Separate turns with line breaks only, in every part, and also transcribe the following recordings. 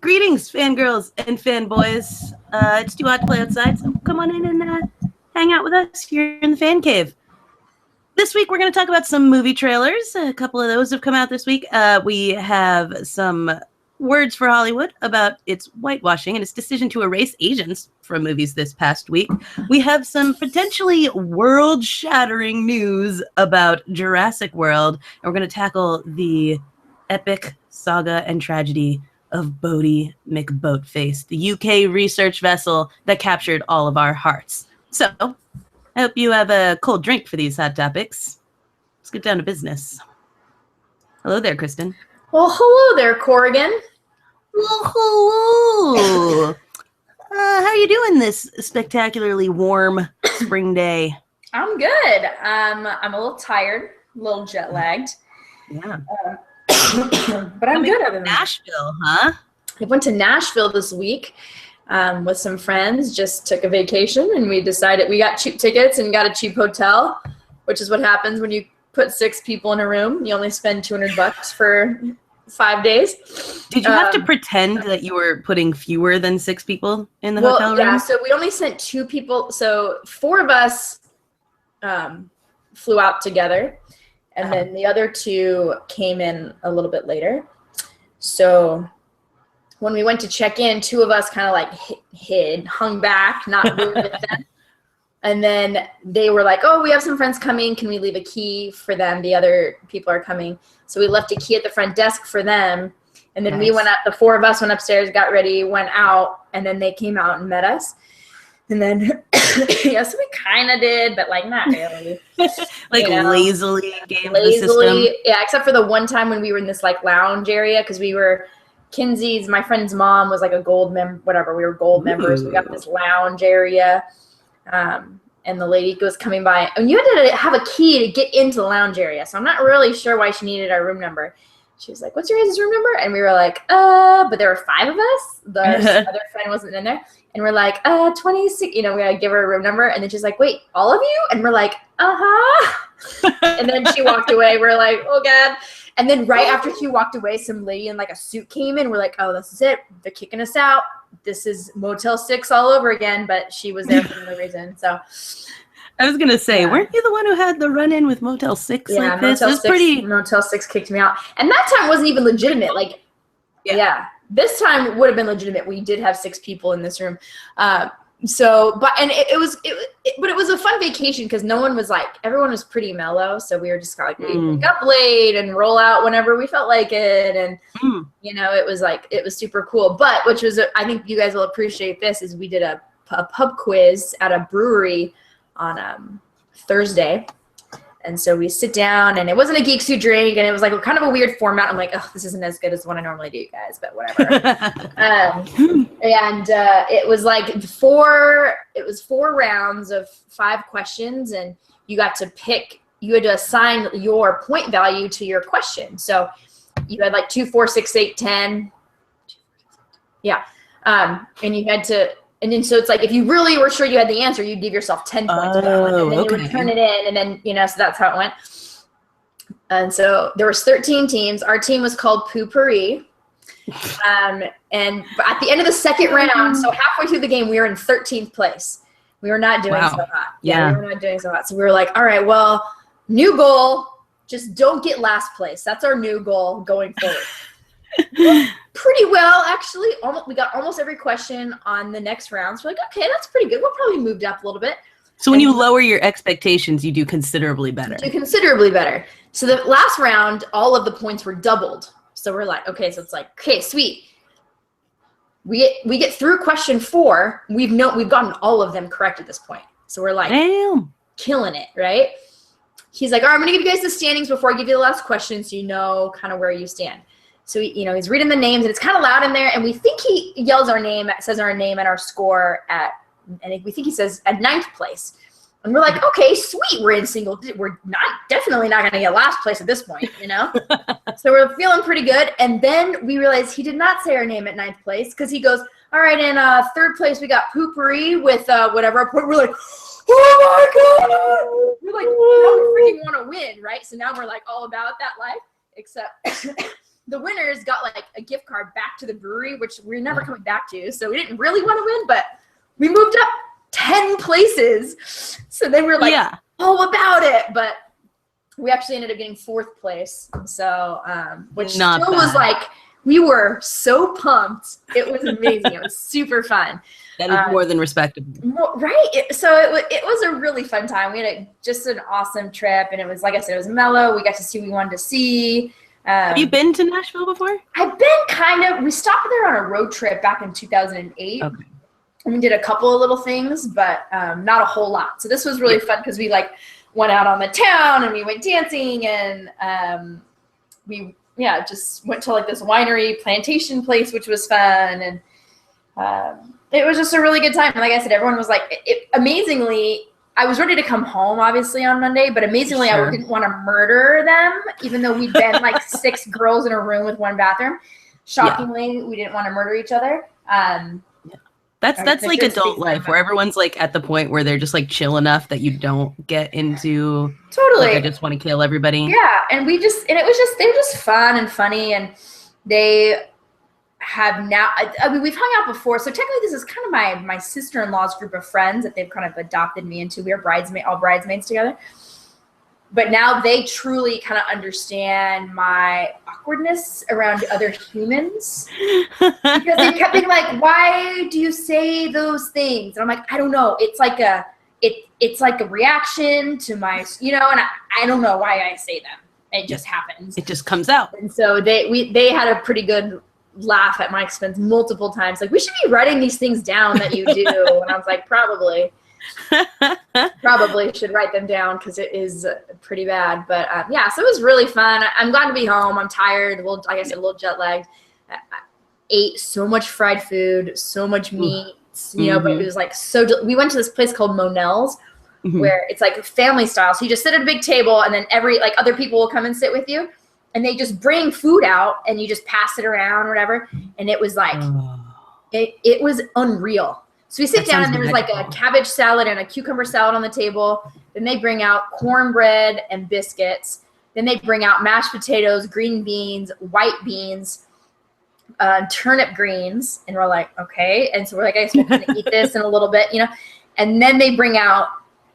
Greetings, fangirls and fanboys. It's too hot to play outside, so come on in and hang out with us here in the fan cave. This week, we're going to talk about some movie trailers. A couple of those have come out this week. We have some words for Hollywood about its whitewashing and its decision to erase Asians from movies this past week. We have some potentially world-shattering news about Jurassic World, and we're going to tackle the epic saga and tragedy of Boaty McBoatface, the UK research vessel that captured all of our hearts. So, I hope you have a cold drink for these hot topics. Let's get down to business. Hello there, Kristen.
Well, hello there, Corrigan.
Well, hello. How are you doing this spectacularly warm spring day?
I'm good. I'm a little tired, a little jet lagged.
Yeah.
But I'm good. Other than
Nashville, huh?
I went to Nashville this week with some friends, just took a vacation, and we decided we got cheap tickets and got a cheap hotel, which is what happens when you put 6 people in a room. You only spend $200 for 5 days.
Did you have to pretend that you were putting fewer than 6 people in the hotel room?
Yeah, so we only sent 2 people. So 4 of us flew out together, and then the other 2 came in a little bit later. So when we went to check in, 2 of us kind of like hung back, not really with them. And then they were like, oh, we have some friends coming. Can we leave a key for them? The other people are coming. So we left a key at the front desk for them. And then we went out, the 4 of us went upstairs, got ready, went out, and then they came out and met us. And then, yes, we kind of did, but like not really.
Lazily gave the system.
Yeah, except for the one time when we were in this like lounge area, because we were, Kinsey's, my friend's mom was like a gold member, whatever, we were gold members. We got this lounge area. And the lady was coming by, and you had to have a key to get into the lounge area. So I'm not really sure why she needed our room number. She was like, what's your guys' room number? And we were like, but there were 5 of us. The other friend wasn't in there. And we're like, 26, we gotta give her a room number. And then she's like, wait, all of you? And we're like, uh-huh. And then she walked away. We're like, oh God. And then right after she walked away, some lady in like a suit came in. We're like, oh, this is it. They're kicking us out. This is Motel 6 all over again. But she was there for no reason. So
I was going to say, weren't you the one who had the run-in with Motel 6 like this?
Motel 6 kicked me out. And that time wasn't even legitimate. Like, this time would have been legitimate. We did have 6 people in this room. It was a fun vacation because no one was like, everyone was pretty mellow. So we were just kind of like, we wake up late and roll out whenever we felt like it. And, it was super cool. But which was, I think you guys will appreciate this, is we did a pub quiz at a brewery on Thursday. And so we sit down, and it wasn't a Geeks Who Drink, and it was like kind of a weird format. I'm like, oh, this isn't as good as the one I normally do, you guys, but whatever. It was like 4 rounds of 5 questions, and you got to pick, you had to assign your point value to your question. So you had like 2, 4, 6, 8, 10. Yeah. And you had to, and then so it's like if you really were sure you had the answer, you'd give yourself 10 points for that one, and then you would turn it in, and then so that's how it went. And so there was 13 teams. Our team was called Poopery. And at the end of the second round, so halfway through the game, we were in 13th place. We were not doing so hot. Yeah, we were not doing so hot. So we were like, all right, well, new goal, just don't get last place. That's our new goal going forward. Pretty well, actually. We got almost every question on the next round. So we're like, okay, that's pretty good. We'll probably moved up a little bit.
So when you lower your expectations, you do considerably better.
So the last round, all of the points were doubled. So we're like, okay, so it's like, okay, sweet. We get through question 4. We've gotten all of them correct at this point. So we're like, damn, killing it, right? He's like, all right, I'm gonna give you guys the standings before I give you the last question, so you know kind of where you stand. So he's reading the names, and it's kind of loud in there, and we think he yells our name, says our name and our score and we think he says at 9th place. And we're like, okay, sweet, we're in single. We're definitely not going to get last place at this point, So we're feeling pretty good. And then we realized he did not say our name at 9th place, because he goes, all right, in 3rd place we got Poopery with whatever. We're like, oh my God. We're like, now we freaking want to win, right? So now we're like all about that life, except the winners got like a gift card back to the brewery, which we're never coming back to. So we didn't really want to win, but we moved up 10 places. So then we were like, all about it. But we actually ended up getting 4th place. So, which
Not
still
bad.
was like, we were so pumped. It was amazing. It was super fun.
That is more than respectable.
Right. So it was a really fun time. We had just an awesome trip. And it was, like I said, it was mellow. We got to see what we wanted to see.
Have you been to Nashville before?
I've been kind of. We stopped there on a road trip back in 2008.
Okay.
And we did a couple of little things, but not a whole lot. So this was really fun because we like went out on the town and we went dancing and we just went to like this winery plantation place, which was fun. And it was just a really good time. And like I said, everyone was like, amazingly, I was ready to come home, obviously, on Monday, but amazingly, I didn't want to murder them, even though we'd been like 6 girls in a room with 1 bathroom. Shockingly, we didn't want to murder each other.
That's like adult life where everyone's like at the point where they're just like chill enough that you don't get into like, I just want to kill everybody.
Yeah, and they were just fun and funny, and they have now. I mean, we've hung out before, so technically this is kind of my sister-in-law's group of friends that they've kind of adopted me into. We are all bridesmaids together. But now they truly kind of understand my awkwardness around other humans because they kept being like, "Why do you say those things?" And I'm like, "I don't know. It's like a reaction to my, and I don't know why I say them. It just happens.
It just comes out."
And so they had a pretty good laugh at my expense multiple times. Like, we should be writing these things down that you do. And I was like, probably should write them down because it is pretty bad. But so it was really fun. I'm glad to be home. I'm tired. Like I said, a little jet lagged. I ate so much fried food, so much meat, but it was like we went to this place called Monell's where it's like family style. So you just sit at a big table and then other people will come and sit with you and they just bring food out and you just pass it around or whatever. And it was like, it was unreal. So we sit down and there was like a cabbage salad and a cucumber salad on the table. Then they bring out cornbread and biscuits. Then they bring out mashed potatoes, green beans, white beans, turnip greens. And we're like, okay. And so we're like, I guess we're going to eat this in a little bit, And then they bring out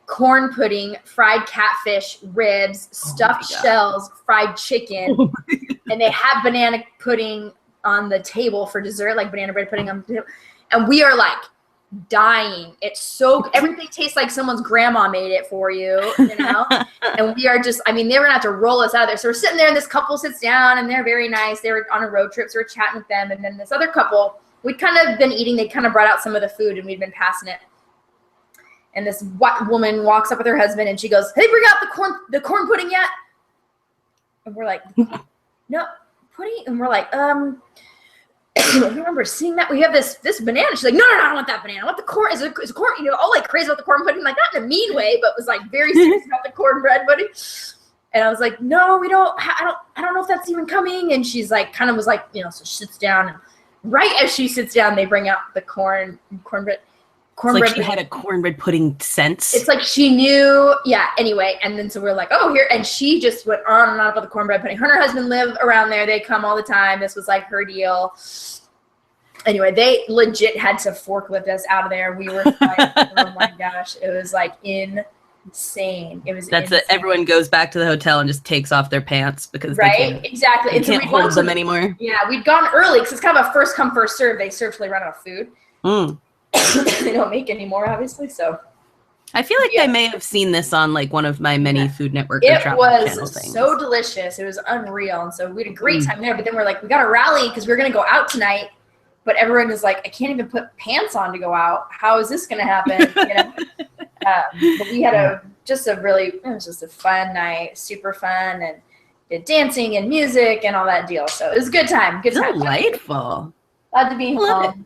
corn pudding, fried catfish, ribs, stuffed shells, fried chicken. And they have banana pudding on the table for dessert, like banana bread pudding on the table. And we are like, dying. It's everything tastes like someone's grandma made it for you, and we are just, they were gonna have to roll us out of there. So we're sitting there and this couple sits down and they're very nice. They were on a road trip, so we're chatting with them. And then this other couple, we'd kind of been eating, they kind of brought out some of the food and we'd been passing it. And this woman walks up with her husband and she goes, "Hey, bring out the corn pudding yet?" And we're like, "No, pudding?" And we're like, I remember seeing that. We have this banana. She's like, no, I don't want that banana. I want the corn. Is it corn? All like crazy about the corn pudding, like not in a mean way, but was like very serious about the cornbread pudding. And I was like, no, we don't. I don't know if that's even coming. And she's like, kind of was like, so she sits down. And right as she sits down, they bring out the cornbread.
It's like she had a cornbread pudding sense.
It's like she knew. Yeah. Anyway, and then so we're like, oh, here, and she just went on and on about the cornbread pudding. Her and her husband live around there. They come all the time. This was like her deal. Anyway, they legit had to forklift us out of there. We were like, oh my gosh, it was like insane. It was. That's
it. Everyone goes back to the hotel and just takes off their pants because
exactly.
They can't hold them anymore.
Yeah, we'd gone early because it's kind of a first come first serve. They serve till they run out of food. They don't make anymore, obviously. So
I feel like I may have seen this on like one of my many Food Network or Travel Channel things.
It was so delicious. It was unreal, and so we had a great time there. But then we're like, we got to rally because we're gonna go out tonight. But everyone is like, I can't even put pants on to go out. How is this going to happen? But we had it was just a fun night, super fun, and did dancing and music and all that deal. So it was a good time. Good time.
Delightful.
Glad to be home.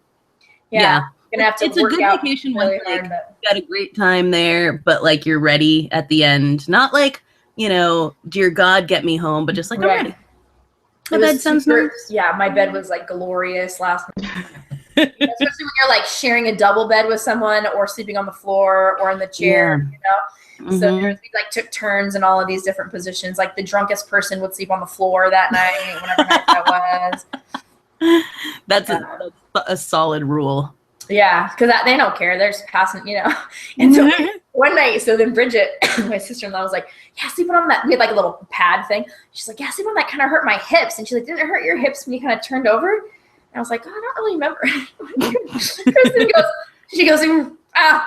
Yeah.
Gonna have to
it's a good vacation when like you got a great time there, but like you're ready at the end. Not like, dear God, get me home, but just like I'm ready. My bed sounds nice.
Yeah, my bed was like glorious last night. Especially when you're like sharing a double bed with someone or sleeping on the floor or in the chair, So we like took turns in all of these different positions. Like the drunkest person would sleep on the floor that night, whatever night that was.
That's a solid rule.
Yeah, because they don't care. They're just passing, And so one night, so then Bridget, my sister-in-law, was like, yeah, sleeping on that. We had like a little pad thing. She's like, yeah, sleeping on that kind of hurt my hips. And she's like, didn't it hurt your hips when you kind of turned over? And I was like, oh, I don't really remember. Kristen goes,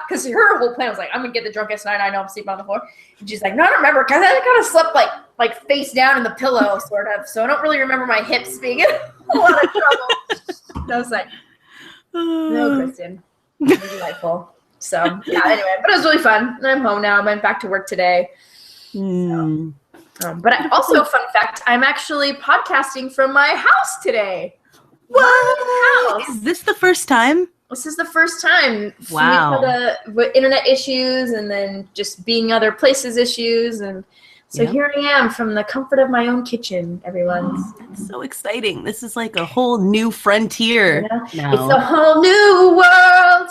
because her whole plan was like, I'm going to get the drunkest night I know, I'm sleeping on the floor. And she's like, no, I don't remember, because I kind of slept like face down in the pillow, sort of. So I don't really remember my hips being in a lot of trouble. I was like, no, Kristen. You're delightful. So, yeah, anyway, but it was really fun. I'm home now. I went back to work today. So, but also, fun fact, I'm actually podcasting from my house today.
What? Is this the first time?
This is the first time.
Wow.
With internet issues and then just being other places issues. And so here I am from the comfort of my own kitchen, everyone.
That's so exciting. This is like a whole new frontier.
Now. It's a whole new world.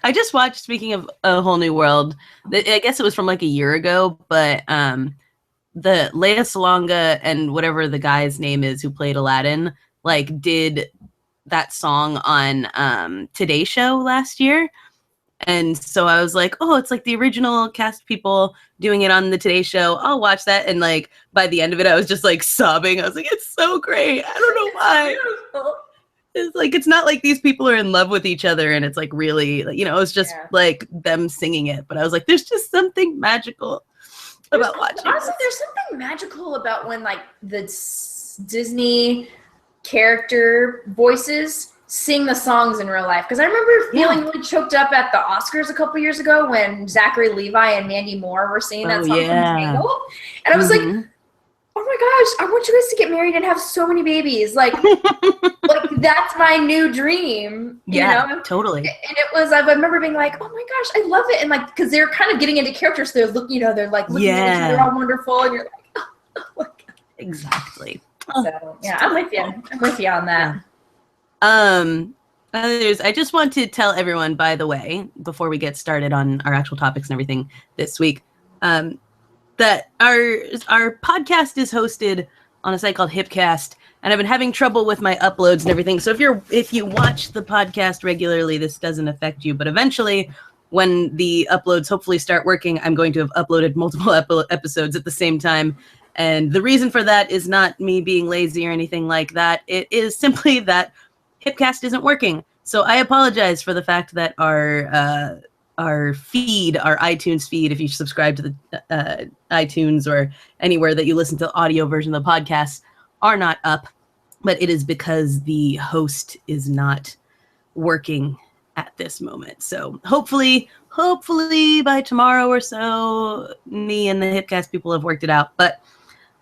I just watched, speaking of A Whole New World, I guess it was from like a year ago, but the Lea Salonga and whatever the guy's name is who played Aladdin, like did that song on Today Show last year. And so I was like, oh, it's like the original cast people doing it on the Today Show. I'll watch that. And like by the end of it, I was just like sobbing. I was like, it's so great. I don't know why. It's like, it's not like these people are in love with each other and it's like really, it's just like them singing it. But I was like, there's just something magical about watching.
Honestly, there's something magical about when like the Disney character voices sing the songs in real life. Because I remember feeling really choked up at the Oscars a couple years ago when Zachary Levi and Mandy Moore were singing that song from Tangled. And I was like, oh my gosh, I want you guys to get married and have so many babies. Like, like that's my new dream. You know?
Totally.
And it was, I remember being like, oh my gosh, I love it. And like, because they're kind of getting into characters. So they're like looking at each other, all wonderful. And you're like, oh my God.
Exactly.
So yeah, I'm with you. I'm with you on that.
I just want to tell everyone, by the way, before we get started on our actual topics and everything this week, that our podcast is hosted on a site called Hipcast, and I've been having trouble with my uploads and everything. So if you watch the podcast regularly, this doesn't affect you. But eventually, when the uploads hopefully start working, I'm going to have uploaded multiple episodes at the same time. And the reason for that is not me being lazy or anything like that. It is simply that Hipcast isn't working. So I apologize for the fact that our feed, our iTunes feed, if you subscribe to the iTunes or anywhere that you listen to the audio version of the podcast, are not up. But it is because the host is not working at this moment. So hopefully by tomorrow or so, me and the Hipcast people have worked it out. But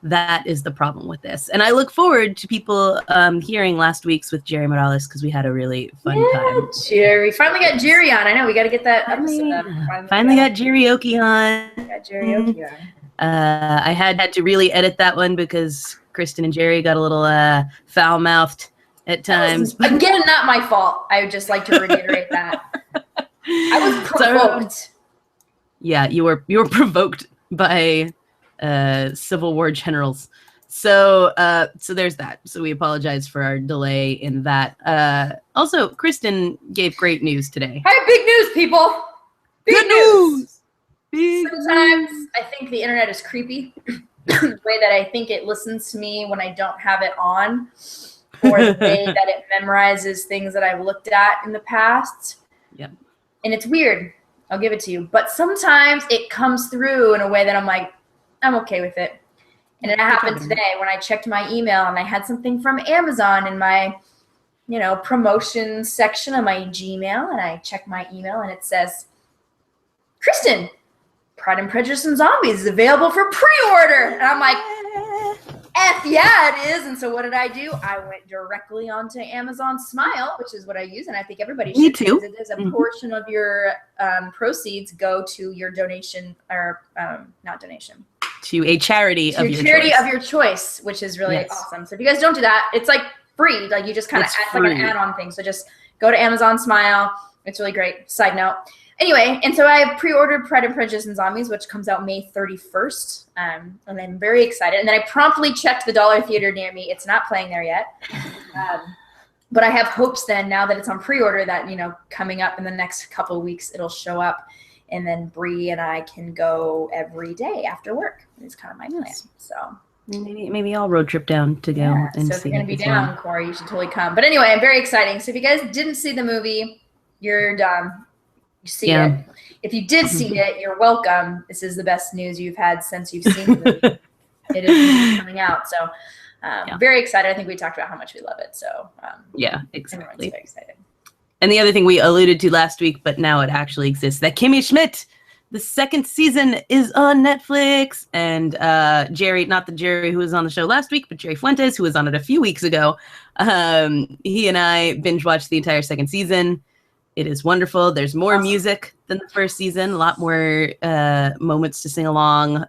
that is the problem with this. And I look forward to people hearing last week's with Jerry Morales, because we had a really fun time.
Jerry. Finally got Jerry on. I know, we got to get that episode up.
Finally got Jerryoki on.
Got Jerryoki on.
I had to really edit that one because Kristen and Jerry got a little foul-mouthed at times.
Again, not my fault. I would just like to reiterate that. I was provoked.
Yeah, you were provoked by Civil War generals. So there's that. So we apologize for our delay in that. Also, Kristen gave great news today.
Hi, big news, people. Big news. Sometimes
news.
I think the internet is creepy. The way that I think it listens to me when I don't have it on, or the way that it memorizes things that I've looked at in the past.
Yep.
And it's weird. I'll give it to you. But sometimes it comes through in a way that I'm like, I'm okay with it. And it happened today when I checked my email and I had something from Amazon in my, promotion section of my Gmail. And I checked my email and it says, Kristen, Pride and Prejudice and Zombies is available for pre-order. And I'm like, F yeah, it is. And so what did I do? I went directly onto Amazon Smile, which is what I use. And I think everybody should.
Me too.
Because it is a portion of your proceeds go to your donation, or not donation.
To a charity of your
charity
choice.
Of your choice, which is really awesome. So if you guys don't do that, it's like free. Like you just kind of add like an add-on thing. So just go to Amazon Smile. It's really great. Side note. Anyway, and so I pre-ordered Pride and Prejudice and Zombies, which comes out May 31st. And I'm very excited. And then I promptly checked the Dollar Theater near me. It's not playing there yet. But I have hopes then, now that it's on pre-order, that, you know, coming up in the next couple of weeks, it'll show up. And then Bree and I can go every day after work. It's kind of my plan. So
maybe I'll road trip down to go and see.
So if you're going to be down, Corey, you should totally come. But anyway, I'm very exciting. So if you guys didn't see the movie, you're done. You see it. If you did see it, you're welcome. This is the best news you've had since you've seen the movie. It is coming out. So very excited. I think we talked about how much we love it. So
yeah, exactly.
Everyone's very excited.
And the other thing we alluded to last week, but now it actually exists, that Kimmy Schmidt, the second season is on Netflix. And Jerry, not the Jerry who was on the show last week, but Jerry Fuentes, who was on it a few weeks ago, he and I binge watched the entire second season. It is wonderful. There's more music than the first season, a lot more moments to sing along.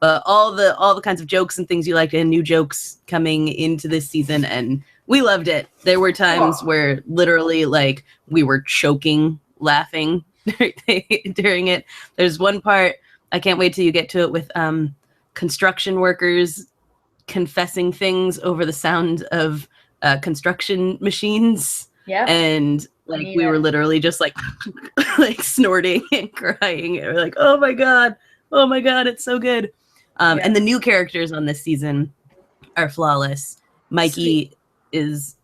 All the kinds of jokes and things you liked, and new jokes coming into this season, and we loved it. There were times where literally, like, we were choking laughing during it. There's one part, I can't wait till you get to it, with construction workers confessing things over the sound of construction machines. Yeah, and like we were literally just like like snorting and crying. And we're like, oh my god, it's so good. And the new characters on this season are flawless. Mikey is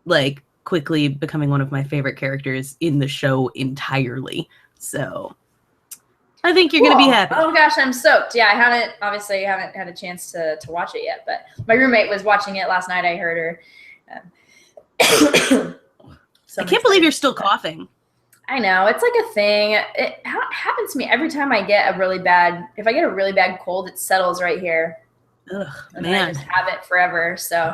like quickly becoming one of my favorite characters in the show entirely. So I think you're going to be happy.
Oh gosh, I'm stoked. Yeah, I haven't had a chance to watch it yet, but my roommate was watching it last night. I heard her.
I can't believe you're still coughing.
I know, it's like a thing. It happens to me every time I get if I get a really bad cold, it settles right here.
Ugh,
and man. I just have it forever. So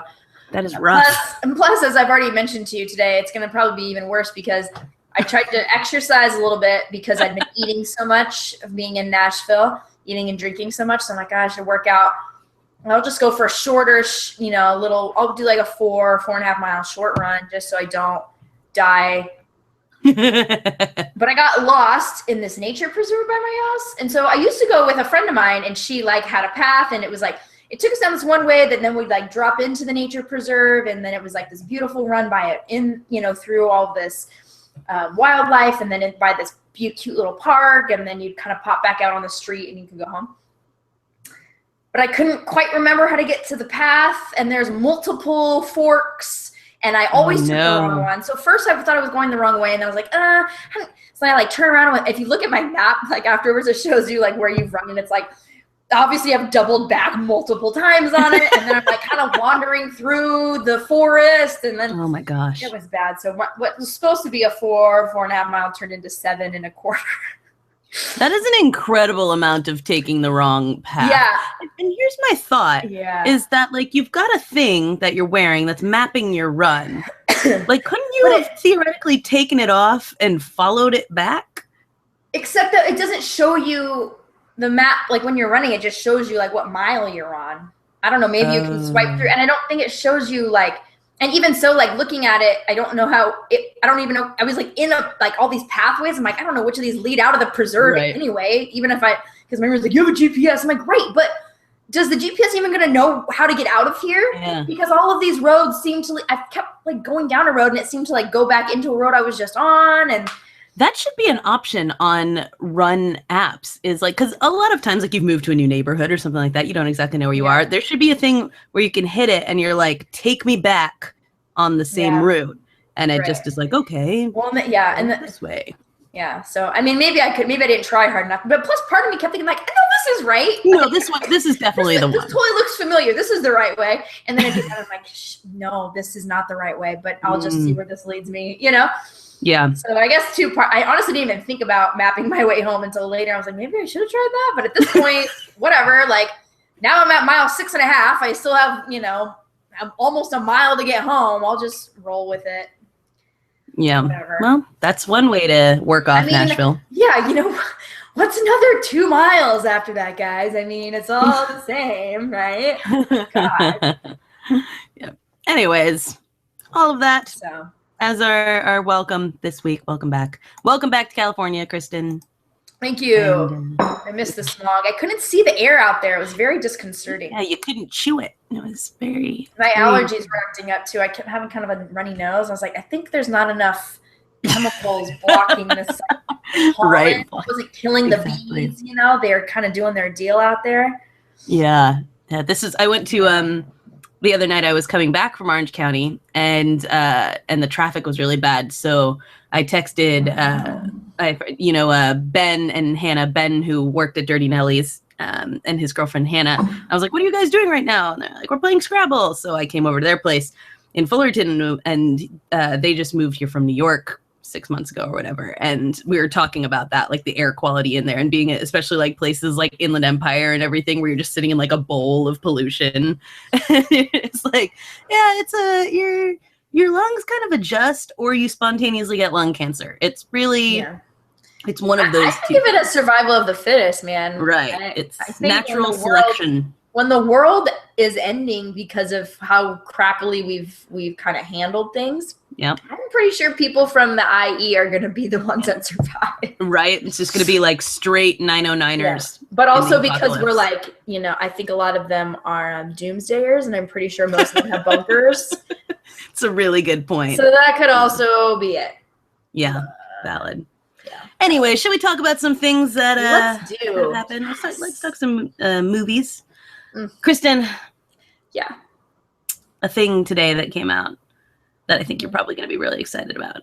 that is rough.
Plus, as I've already mentioned to you today, it's going to probably be even worse because I tried to exercise a little bit because I'd been eating so much of being in Nashville, eating and drinking so much. So I'm like, I should work out. I'll just go for a shorter, I'll do like a 4.5 mile short run just so I don't die. But I got lost in this nature preserve by my house. And so I used to go with a friend of mine, and she like had a path, and it was like, it took us down this one way that then we'd like drop into the nature preserve. And then it was like this beautiful run by it through all this wildlife, and then by this cute little park. And then you'd kind of pop back out on the street and you could go home. But I couldn't quite remember how to get to the path. And there's multiple forks. And I always took the wrong one. So first I thought I was going the wrong way, and I was like, so I like turn around and if you look at my map, like afterwards it shows you like where you've run, and it's like, obviously I've doubled back multiple times on it, and then I'm like kind of wandering through the forest, and then
oh my gosh,
it was bad. So what was supposed to be a 4.5 mile turned into 7.25.
That is an incredible amount of taking the wrong path.
Yeah.
And here's my thought. Yeah. Is that like you've got a thing that you're wearing that's mapping your run. Like, couldn't you have theoretically taken it off and followed it back? Except that it doesn't show you the map. Like when you're running, it just shows you like what mile you're on. I don't know. Maybe you can swipe through. And I don't think it shows you like, and even so, like looking at it, I don't know how I don't even know. I was like in all these pathways. I'm like, I don't know which of these lead out of the preserve anyway, even if because my roommate's like, you have a GPS. I'm like, great. But does the GPS even going to know how to get out of here? Yeah. Because all of these roads seem to, I kept like going down a road, and it seemed to like go back into a road I was just on. And that should be an option on run apps, is like, because a lot of times, like you've moved to a new neighborhood or something like that, you don't exactly know where you are. There should be a thing where you can hit it and you're like, take me back on the same route. And it just is like, okay, well, and this way. Yeah. So, I mean, maybe I didn't try hard enough, but plus part of me kept thinking like, I know this is right. No, this is definitely the one. This totally looks familiar. This is the right way. And then I did that. I'm like, no, this is not the right way, but I'll just see where this leads me, Yeah. So I guess I honestly didn't even think about mapping my way home until later. I was like, maybe I should have tried that. But at this point, whatever, like now I'm at mile 6.5. I still have, I'm almost a mile to get home. I'll just roll with it. Yeah. Whatever. Well, that's one way to work off Nashville. Yeah. What's another 2 miles after that, guys? I mean, it's all the same, right? God. Yeah. Anyways, all of that. So as our welcome this week. Welcome back. Welcome back to California, Kristen.
Thank you.
And,
I missed the smog. I couldn't see the air out there. It was very disconcerting.
Yeah, you couldn't chew it. It was very...
My allergies were acting up, too. I kept having kind of a runny nose. I was like, I think there's not enough chemicals blocking this pollen.
Right.
It wasn't killing the bees, you know? They're kind of doing their deal out there.
Yeah. I went to... The other night I was coming back from Orange County and the traffic was really bad. So I texted, Ben and Hannah, Ben who worked at Dirty Nelly's and his girlfriend Hannah. I was like, what are you guys doing right now? And they're like, we're playing Scrabble. So I came over to their place in Fullerton and they just moved here from New York 6 months ago or whatever. And we were talking about that, like the air quality in there and being, especially like places like Inland Empire and everything where you're just sitting in like a bowl of pollution. It's like, yeah, your lungs kind of adjust or you spontaneously get lung cancer. It's really, it's one of those.
I give it a survival of the fittest, man.
Right. It's natural selection.
When the world is ending because of how crappily we've kind of handled things,
yep.
I'm pretty sure people from the IE are going to be the ones that survive.
Right. It's just going to be like straight 909ers.
Yeah. But also because we're like, I think a lot of them are doomsdayers, and I'm pretty sure most of them have bunkers.
It's a really good point.
So that could also be it.
Yeah. Valid. Yeah. Anyway, should we talk about some things that happened? Let's talk some movies. Kristen.
Yeah.
A thing today that came out that I think you're probably going to be really excited about.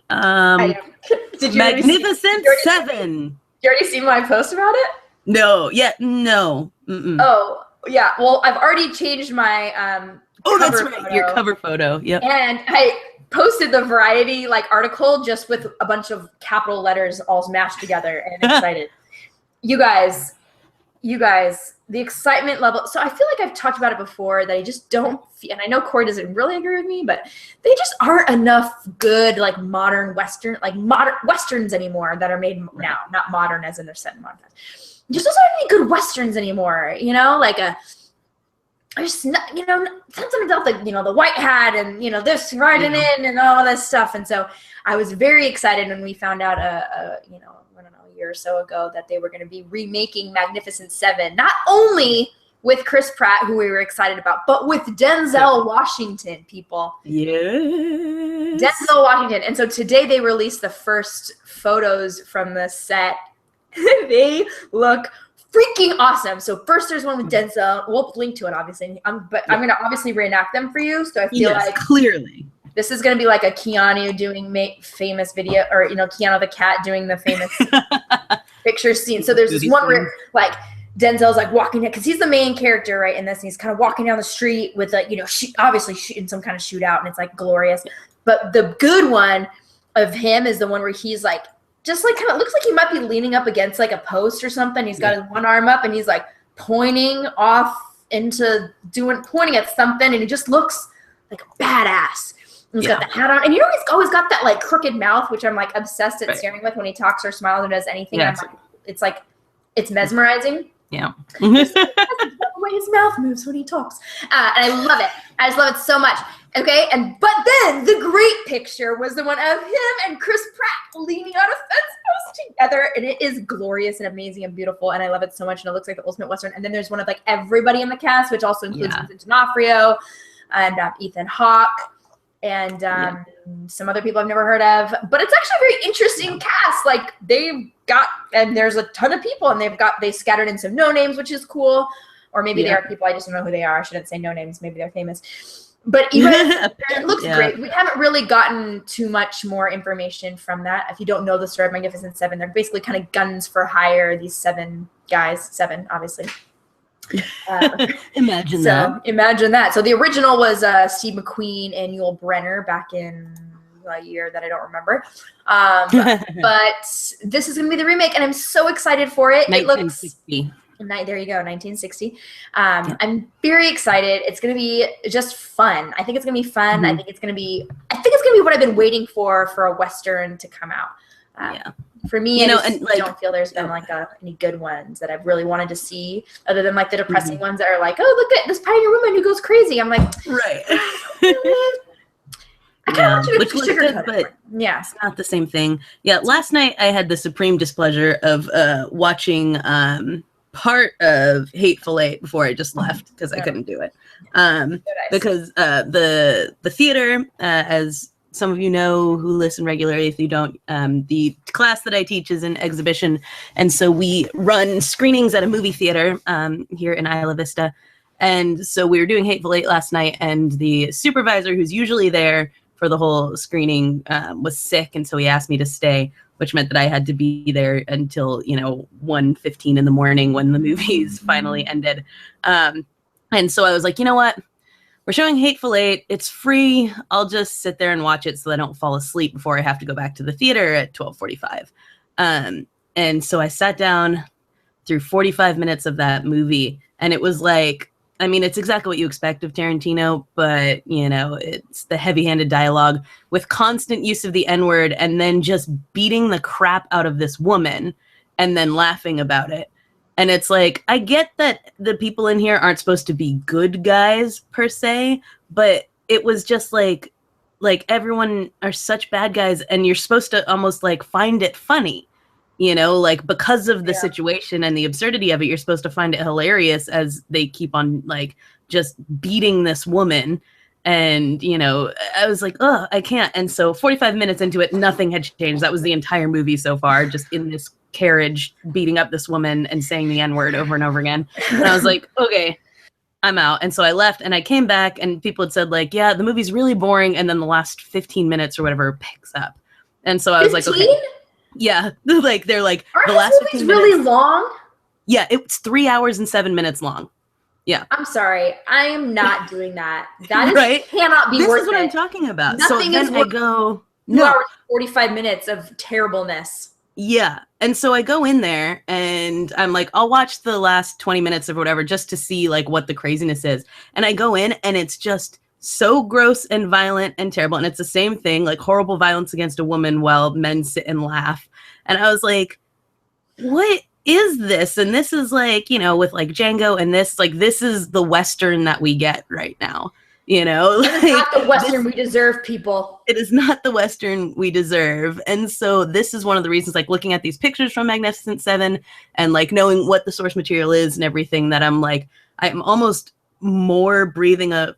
Did you
Magnificent Seven.
You already seen my post about it?
No. Yeah. No. Mm-mm.
Oh, yeah. Well, I've already changed my
that's right. Photo. Your cover photo. Yep.
And I posted the Variety article just with a bunch of capital letters all smashed together, and excited. You guys, the excitement level. So I feel like I've talked about it before that I just don't feel, and I know Corey doesn't really agree with me, but they just aren't enough good modern Westerns anymore that are made now. Not modern as in they're set in modern times. Just those aren't any good Westerns anymore. Something about the white hat and this riding in and all this stuff. And so I was very excited when we found out a year or so ago that they were going to be remaking Magnificent Seven, not only with Chris Pratt, who we were excited about, but with Denzel Washington, people.
Yes.
Denzel Washington. And so today they released the first photos from the set. They look freaking awesome. So first there's one with Denzel. We'll link to it, obviously. But I'm going to obviously reenact them for you. So I feel like
clearly
this is going to be like a Keanu doing famous video, or Keanu the cat doing the famous picture scene. So there's this one where Denzel's walking in, because he's the main character, right, in this, and he's kind of walking down the street with obviously shooting some kind of shootout, and it's glorious. But the good one of him is the one where he's just kind of looks like he might be leaning up against a post or something. He's got his one arm up and he's pointing at something, and he just looks like a badass. And he's got the hat on, and he's always got that crooked mouth, which I'm obsessed at staring with when he talks or smiles or does anything.
Yeah,
it's mesmerizing.
Yeah.
The way his mouth moves when he talks. And I love it. I just love it so much. Okay. But then the great picture was the one of him and Chris Pratt leaning on a fence post together. And it is glorious and amazing and beautiful. And I love it so much. And it looks like the ultimate Western. And then there's one of everybody in the cast, which also includes Vincent D'Onofrio and Ethan Hawke. And some other people I've never heard of, but it's actually a very interesting cast. And there's a ton of people, and they scattered in some no names, which is cool. Or maybe they are people I just don't know who they are. I shouldn't say no names. Maybe they're famous. But even it looks great. We haven't really gotten too much more information from that. If you don't know the story of Magnificent Seven, they're basically kind of guns for hire. These 7 guys, 7 obviously.
Imagine that.
So the original was Steve McQueen and Yul Brynner back in a year that I don't remember. But this is going to be the remake, and I'm so excited for it.
1960.
There you go, 1960. I'm very excited. It's going to be just fun. I think it's going to be fun. I think it's going to be what I've been waiting for a Western to come out. For me, I don't feel there's been any good ones that I've really wanted to see, other than the depressing ones that are oh, look at this pioneer woman who goes crazy. I'm
right.
I kind
Yeah,
much of a
which looks good, but
yeah,
it's not the same thing. Yeah, last night I had the supreme displeasure of watching part of Hateful Eight before I just left because I couldn't do it. Because the theater, as some of you know who listen regularly, if you don't, the class that I teach is an exhibition, and so we run screenings at a movie theater here in Isla Vista. And so we were doing Hateful Eight last night, and the supervisor who's usually there for the whole screening was sick, and so he asked me to stay, which meant that I had to be there until 1:15 in the morning when the movies finally ended. And so I was like, you know what? We're showing Hateful Eight. It's free. I'll just sit there and watch it so I don't fall asleep before I have to go back to the theater at 12:45. And so I sat down through 45 minutes of that movie, and it was like, I mean, it's exactly what you expect of Tarantino, but, it's the heavy-handed dialogue with constant use of the N-word and then just beating the crap out of this woman and then laughing about it. And it's like, I get that the people in here aren't supposed to be good guys per se, but it was just like everyone are such bad guys, and you're supposed to almost like find it funny. Because of the situation and the absurdity of it, you're supposed to find it hilarious as they keep on like just beating this woman. And, I was like, oh, I can't. And so 45 minutes into it, nothing had changed. That was the entire movie so far, just in this carriage beating up this woman and saying the N-word over and over again. And I was like, okay, I'm out. And so I left, and I came back, and people had said like, yeah, the movie's really boring. And then the last 15 minutes or whatever picks up. And so I was
15?
like, okay. Yeah, they're like
Aren't
the last
these
15
movies really
minutes,
long?
Yeah, it's 3 hours and 7 minutes long. Yeah,
I'm sorry, I am not doing that. That is
right?
cannot be
this
worth
is what
it.
I'm talking about.
Nothing
so
is
then I go
2 hours 45 minutes of terribleness.
Yeah, and so I go in there, and I'm like, I'll watch the last 20 minutes or whatever just to see like what the craziness is. And I go in, and it's just so gross and violent and terrible. And it's the same thing, like horrible violence against a woman while men sit and laugh. And I was like, what is this? And this is like, with like Django and this is the Western that we get right now.
It's not the Western we deserve, people.
It is not the Western we deserve. And so this is one of the reasons, like looking at these pictures from Magnificent Seven and like knowing what the source material is and everything, that I'm like, I'm almost more breathing a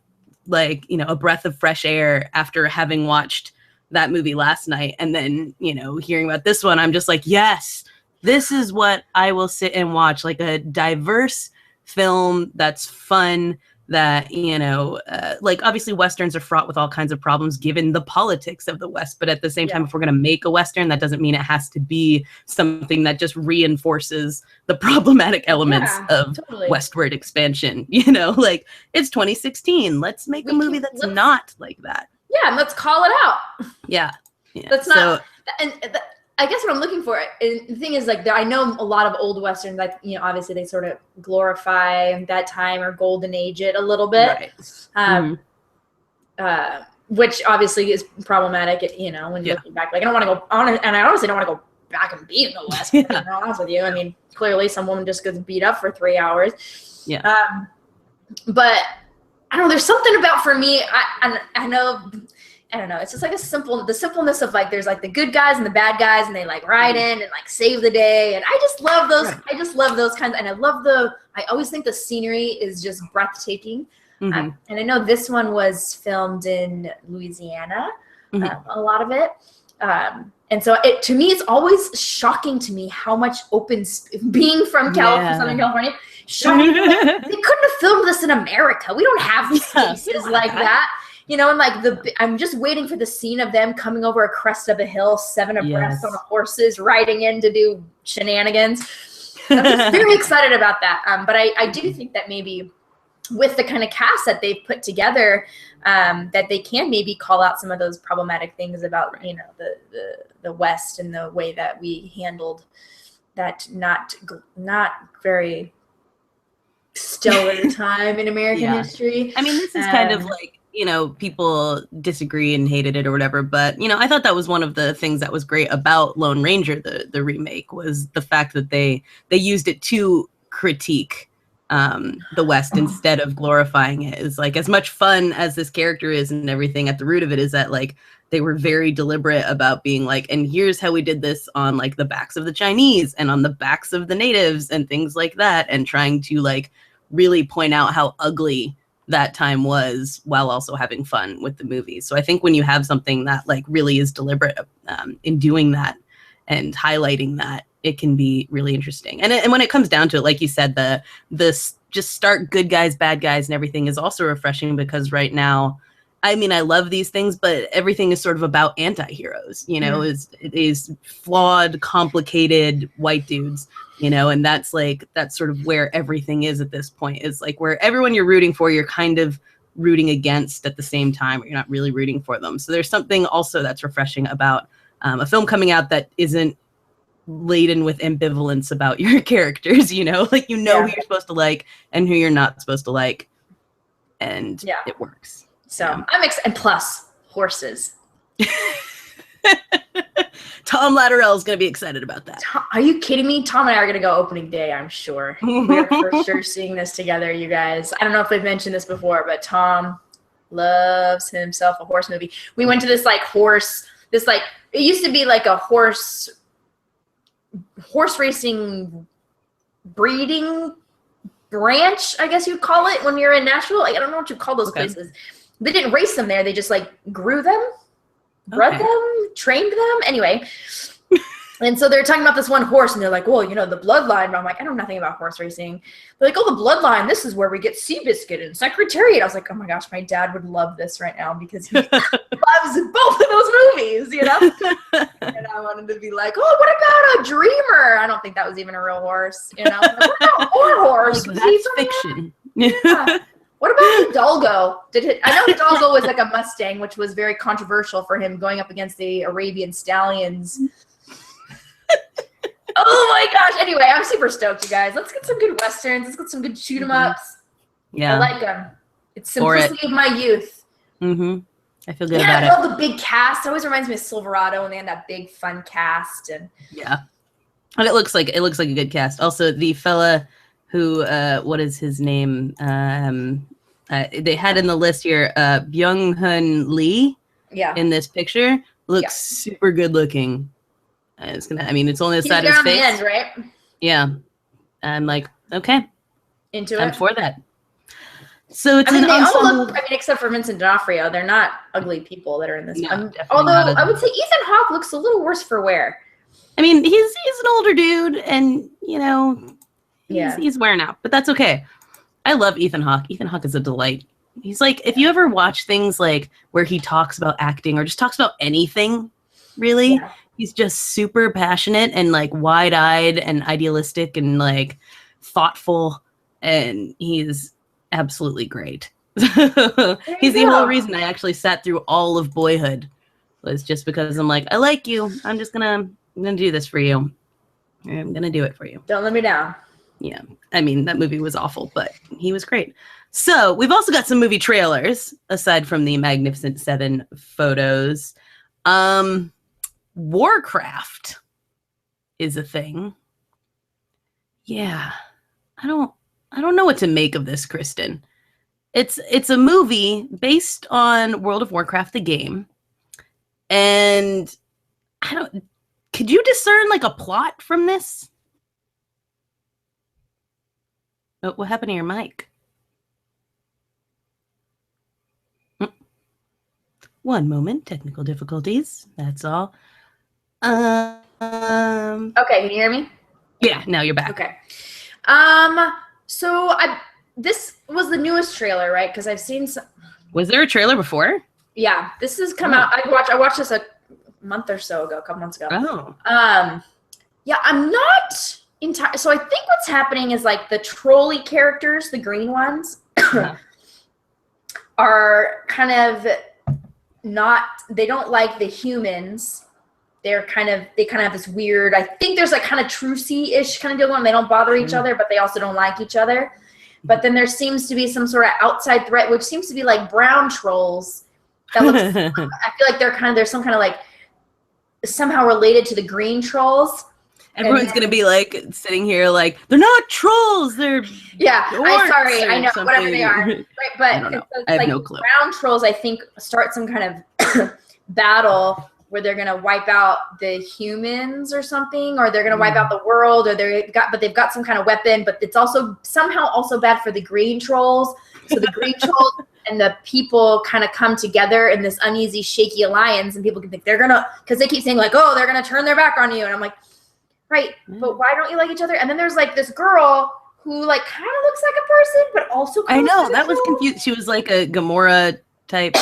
breath of fresh air after having watched that movie last night. And then, hearing about this one, I'm just like, yes, this is what I will sit and watch, like a diverse film that's fun, that, like obviously Westerns are fraught with all kinds of problems given the politics of the West. But at the same time, if we're going to make a Western, that doesn't mean it has to be something that just reinforces the problematic elements of westward expansion. Like it's 2016. Let's make a movie that's not like that.
Yeah, and let's call it out.
Yeah.
That's not, I guess what I'm looking for, and the thing is, like, I know a lot of old Westerns, like, obviously they sort of glorify that time or golden age it a little bit. Right. Which obviously is problematic, when looking back. Like, I honestly don't want to go back and be in the West, to be honest with you. I mean, clearly some woman just gets beat up for 3 hours.
Yeah.
But I don't know, there's something about, for me, I don't know. It's just like the simpleness of like, there's like the good guys and the bad guys, and they like ride in and like save the day. And I just love those. Right. I just love those kinds. And I always think the scenery is just breathtaking. Mm-hmm. And I know this one was filmed in Louisiana, a lot of it. And so to me, it's always shocking to me how much being from Southern California, shocking. They couldn't have filmed this in America. We don't have spaces like that. And like I'm just waiting for the scene of them coming over a crest of a hill, 7 abreast on horses, riding in to do shenanigans. I'm just very excited about that. But I do think that maybe with the kind of cast that they've put together, that they can maybe call out some of those problematic things about, the West and the way that we handled that not very stellar time in American history.
I mean, this is kind of like, people disagree and hated it or whatever, but, I thought that was one of the things that was great about Lone Ranger, the remake, was the fact that they used it to critique the West instead of glorifying it. Is like, as much fun as this character is and everything, at the root of it is that like they were very deliberate about being like, and here's how we did this on like the backs of the Chinese and on the backs of the natives and things like that, and trying to like really point out how ugly that time was while also having fun with the movie. So I think when you have something that like really is deliberate in doing that and highlighting that, it can be really interesting. And when it comes down to it, like you said, the just start good guys, bad guys and everything is also refreshing, because right now, I mean, I love these things, but everything is sort of about anti-heroes, you know, is flawed, complicated white dudes, you know, and that's sort of where everything is at this point, is like where everyone you're rooting for, you're kind of rooting against at the same time, or you're not really rooting for them. So there's something also that's refreshing about a film coming out that isn't laden with ambivalence about your characters, you know, like, you know, who you're supposed to like and who you're not supposed to like, and it works.
So I'm excited. And plus, horses.
Tom Latterell is going to be excited about that.
Are you kidding me? Tom and I are going to go opening day, I'm sure. We're for sure seeing this together, you guys. I don't know if we've mentioned this before, but Tom loves himself a horse movie. We went to this like it used to be like a horse racing breeding branch, I guess you'd call it, when you're in Nashville. Like, I don't know what you call those places. They didn't race them there. They just like grew them, bred them, trained them. Anyway. And so they're talking about this one horse, and they're like, well, you know, the bloodline. And I'm like, I know nothing about horse racing. They're like, oh, the bloodline, this is where we get Seabiscuit and Secretariat. I was like, oh my gosh, my dad would love this right now, because he loves both of those movies, you know? And I wanted to be like, oh, what about a Dreamer? I don't think that was even a real horse, you know? What about War Horse?
Like, that's fiction.
Yeah. What about Hidalgo? I know Hidalgo was like a Mustang, which was very controversial for him, going up against the Arabian Stallions. Oh my gosh. Anyway, I'm super stoked, you guys. Let's get some good Westerns. Let's get some good shoot 'em ups.
Yeah.
I like them. It's simplicity of my youth.
I feel good about it.
I love the big cast. It always reminds me of Silverado when they had that big fun cast. And
and it looks like a good cast. Also, the fella who what is his name? They had in the list here Byung-hun Lee. Yeah. In this picture, looks super good looking. It's only the side of his face. The end, right? Yeah. I'm like, okay. Into it. I'm for that. So it's
they all look, except for Vincent D'Onofrio, they're not ugly people that are in this. No, although I would say Ethan Hawke looks a little worse for wear.
I mean, he's an older dude, and you know, he's wearing out, but that's okay. I love Ethan Hawke. Ethan Hawke is a delight. He's like, if you ever watch things like where he talks about acting or just talks about anything, really, he's just super passionate and like wide-eyed and idealistic and like thoughtful, and he's absolutely great. He's the whole reason I actually sat through all of Boyhood, was just because I'm like, I like you. I'm gonna do this for you. I'm gonna do it for you.
Don't let me down.
Yeah. I mean, that movie was awful, but he was great. So we've also got some movie trailers aside from the Magnificent Seven photos. Warcraft is a thing. Yeah. I don't know what to make of this, Kristen. It's a movie based on World of Warcraft, the game. And could you discern like a plot from this? Oh, what happened to your mic? One moment, technical difficulties. That's all.
Okay, can you hear me?
Yeah, now you're back.
Okay. So this was the newest trailer, right? Because I've seen some.
Was there a trailer before?
Yeah, this has come out. I watched this a month or so ago, a couple months ago.
Oh.
Yeah, I'm not entirely. So I think what's happening is like the trolley characters, the green ones, are kind of not. They don't like the humans. They kind of have this weird. I think there's like kind of trucy-ish kind of deal going. They don't bother each other, but they also don't like each other. But then there seems to be some sort of outside threat, which seems to be like brown trolls. That looks. I feel like there's some kind of like somehow related to the green trolls.
Everyone's gonna be like sitting here like they're not trolls, they're
I know
something.
whatever they are, right? But
I don't know.
It's
I have
like
no clue.
ground trolls, I think, start some kind of battle where they're gonna wipe out the humans or something, or they're gonna wipe out the world, or they've got some kind of weapon, but it's also somehow also bad for the green trolls. So the green trolls and the people kind of come together in this uneasy, shaky alliance, and people can think they're gonna, because they keep saying like, oh, they're gonna turn their back on you, and I'm like, right, but why don't you like each other? And then there's like this girl who like kind of looks like a person, but also
I know that was confused. She was like a Gamora type.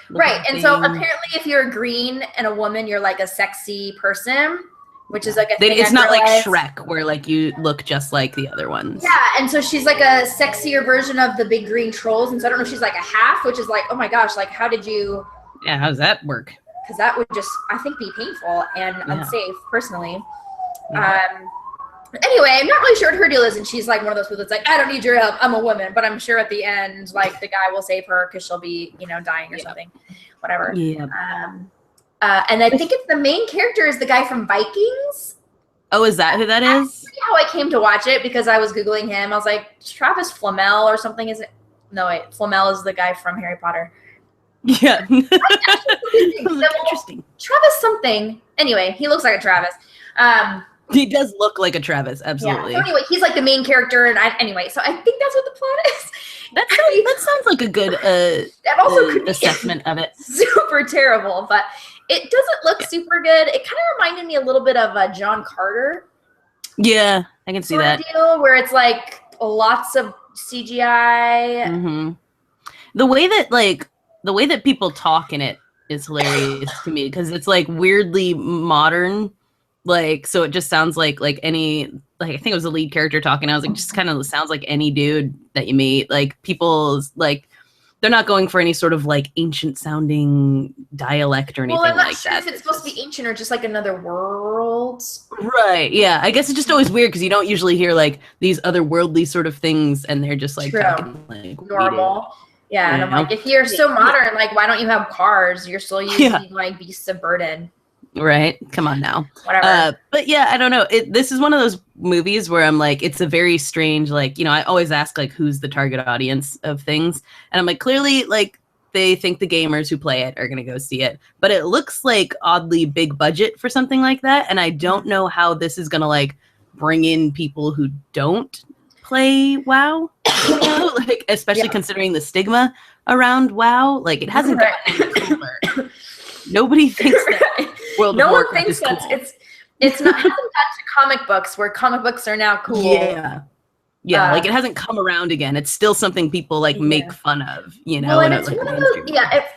Right. And so apparently if you're green and a woman, you're like a sexy person, which is like a thing.
It's not like Shrek where like you look just like the other ones.
Yeah. And so she's like a sexier version of the big green trolls. And so I don't know if she's like a half, which is like, oh my gosh, like how did you?
Yeah. How does that work?
Because that would just, I think, be painful and unsafe personally.
Yeah.
Anyway, I'm not really sure what her deal is, and she's like one of those people that's like, I don't need your help, I'm a woman, but I'm sure at the end, like, the guy will save her because she'll be, dying or something, whatever.
Yeah.
And I think it's the main character is the guy from Vikings.
Oh, is that who that is?
That's how I came to watch it, because I was Googling him. I was like, Travis Flamel or something, is it? No, wait, Flamel is the guy from Harry Potter.
Yeah.
Interesting. Travis something. Anyway, he looks like a Travis.
He does look like a Travis, absolutely.
Yeah. So anyway, he's like the main character, and anyway, so I think that's what the plot is.
That sounds like a good
that also could
assessment of it.
Super terrible, but it doesn't look super good. It kind of reminded me a little bit of John Carter.
Yeah, I can see that
deal where it's like lots of CGI.
Mm-hmm. The way that people talk in it is hilarious to me because it's like weirdly modern. Like, so it just sounds like any, like, I think it was the lead character talking. I was like, just kind of sounds like any dude that you meet. Like, people's, like, they're not going for any sort of, like, ancient sounding dialect or anything like that.
Well, I'm not sure if it's supposed to be ancient or just, like, another world.
Right, yeah. I guess it's just always weird because you don't usually hear, like, these otherworldly sort of things and they're just, like, talking, like,
normal. Yeah, and I'm like, if you're so modern, like, why don't you have cars? You're still using, like, beasts of burden.
Right. Come on now.
Whatever.
But yeah, I don't know. This is one of those movies where I'm like, it's a very strange, like, I always ask like, who's the target audience of things? And I'm like, clearly, like, they think the gamers who play it are going to go see it. But it looks like oddly big budget for something like that. And I don't know how this is going to like bring in people who don't play WoW, like, especially considering the stigma around WoW. Like, it hasn't gotten any cooler. Nobody thinks that World of Warcraft is cool.
It's not hasn't gotten to comic books where comic books are now cool.
Yeah, like it hasn't come around again. It's still something people like make fun of,
Well, and it's one of those,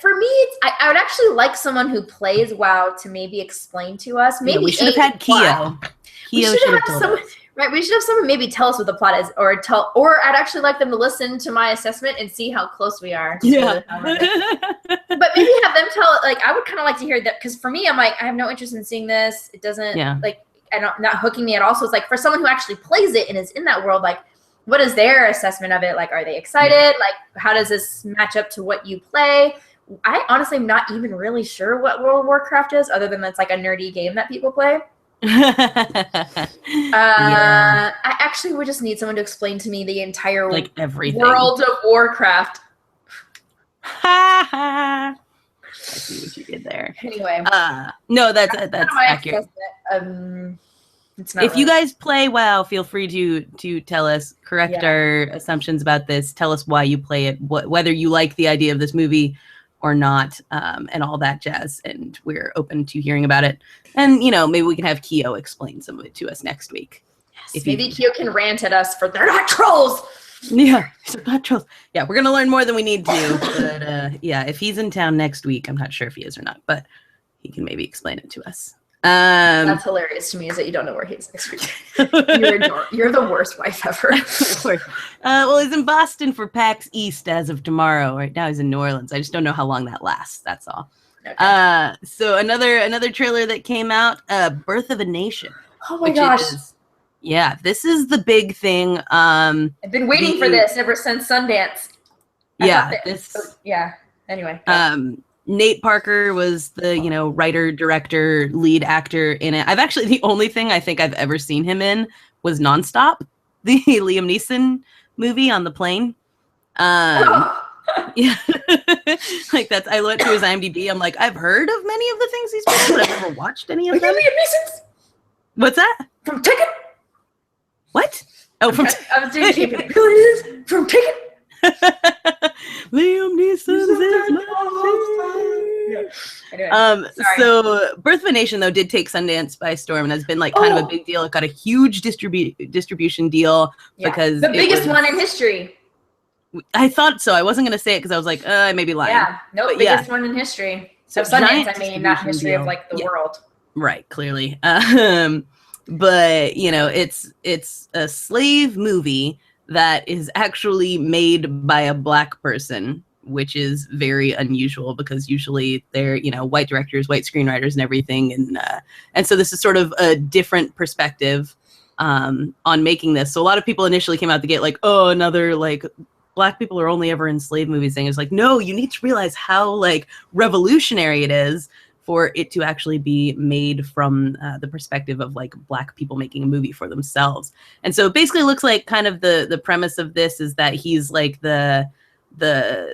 for me, I would actually like someone who plays WoW to maybe explain to us. Maybe
we should have had Keo.
Keo should have told us. Right, we should have someone maybe tell us what the plot is, or I'd actually like them to listen to my assessment and see how close we are.
Yeah.
But maybe have them tell, like, I would kind of like to hear that, because for me, I'm like, I have no interest in seeing this. It doesn't, like, not hooking me at all. So it's like, for someone who actually plays it and is in that world, like, what is their assessment of it? Like, are they excited? Like, how does this match up to what you play? I honestly am not even really sure what World of Warcraft is, other than that's like a nerdy game that people play. I actually would just need someone to explain to me the entire
like everything.
World of Warcraft.
I see what you did there.
Anyway,
no, that's accurate.
It's not
if you guys play WoW, feel free to tell us, correct our assumptions about this, tell us why you play it, whether you like the idea of this movie or not, and all that jazz. And we're open to hearing about it. And, maybe we can have Keo explain some of it to us next week.
Yes, if maybe Keo can rant at us for they're not trolls.
Yeah, they're not trolls. Yeah, we're going to learn more than we need to. But, yeah, if he's in town next week, I'm not sure if he is or not, but he can maybe explain it to us.
That's hilarious to me is that you don't know where he is next week. You're the worst wife ever.
Well, he's in Boston for PAX East as of tomorrow. Right now he's in New Orleans. I just don't know how long that lasts. That's all. Okay. So another trailer that came out, Birth of a Nation.
Oh my gosh.
This is the big thing.
I've been waiting for this ever since Sundance.
Anyway. Nate Parker was the, writer, director, lead actor in it. The only thing I think I've ever seen him in was Nonstop, the Liam Neeson movie on the plane. Yeah. Like I went through his IMDb. I'm like, I've heard of many of the things he's been in, but I've never watched any of them.
Liam Neeson?
What's that?
From Ticket?
What? Oh, from
I was doing Liam from Ticket.
Liam Neeson is my Anyway, so Birth of a Nation though did take Sundance by storm and has been like kind of a big deal. It got a huge distribution deal because
the biggest one in history.
I thought so. I wasn't going to say it because I was like, I may be lying.
Yeah, nope, biggest one in history. So Sundance, I mean, not history of like the world. Right,
clearly. But it's a slave movie that is actually made by a Black person, which is very unusual because usually they're white directors, white screenwriters, and everything, and so this is sort of a different perspective on making this. So a lot of people initially came out the gate like, oh, another like Black people are only ever in slave movies thing. It's like, no, you need to realize how like revolutionary it is for it to actually be made from the perspective of like Black people making a movie for themselves. And so it basically looks like kind of the premise of this is that he's like the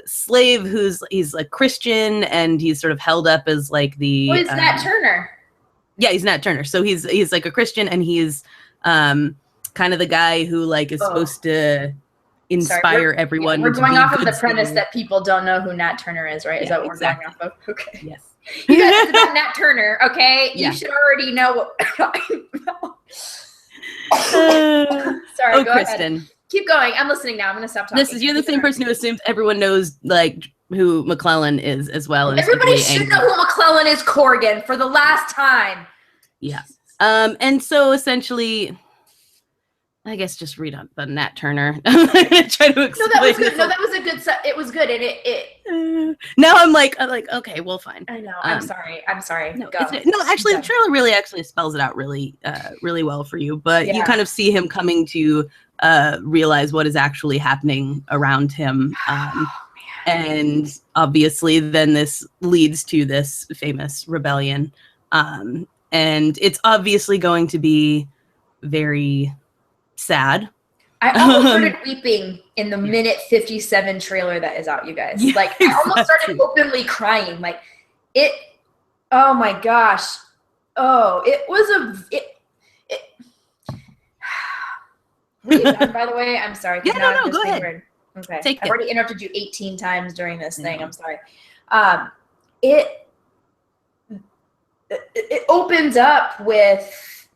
slave he's like Christian and he's sort of held up as like the
he's Nat Turner.
Yeah, he's Nat Turner. So he's like a Christian and he's kind of the guy who like is supposed to inspire everyone.
We're going off of the premise that people don't know who Nat Turner is, right? Is that what we're going off of? Okay.
Yes.
You guys, it's about Nat Turner, okay? Yeah. You should already know what we're talking about. Sorry, go
Kristen.
ahead. Keep going. I'm listening now. I'm going to stop talking.
You're the same person who assumes everyone knows like who McClellan is as well. And
everybody should know who McClellan is, Corrigan, for the last time.
Yeah. And so essentially, I guess just read on the Nat Turner. I'm try to explain.
No, that was good. No, that was a good set. It was good, and it.
Now I'm like, okay, well, fine.
I know. I'm sorry.
No, actually, the trailer really actually spells it out really well for you. But you kind of see him coming to realize what is actually happening around him, and obviously, then this leads to this famous rebellion, and it's obviously going to be very sad.
I almost started weeping in the minute 57 trailer that is out, you guys.
Yeah,
like I almost started openly crying. Like it. Oh my gosh. Oh, it was Were you done, by the way? I'm sorry.
Yeah, no, go ahead.
Okay. I've already interrupted you 18 times during this thing. I'm sorry. It opens up with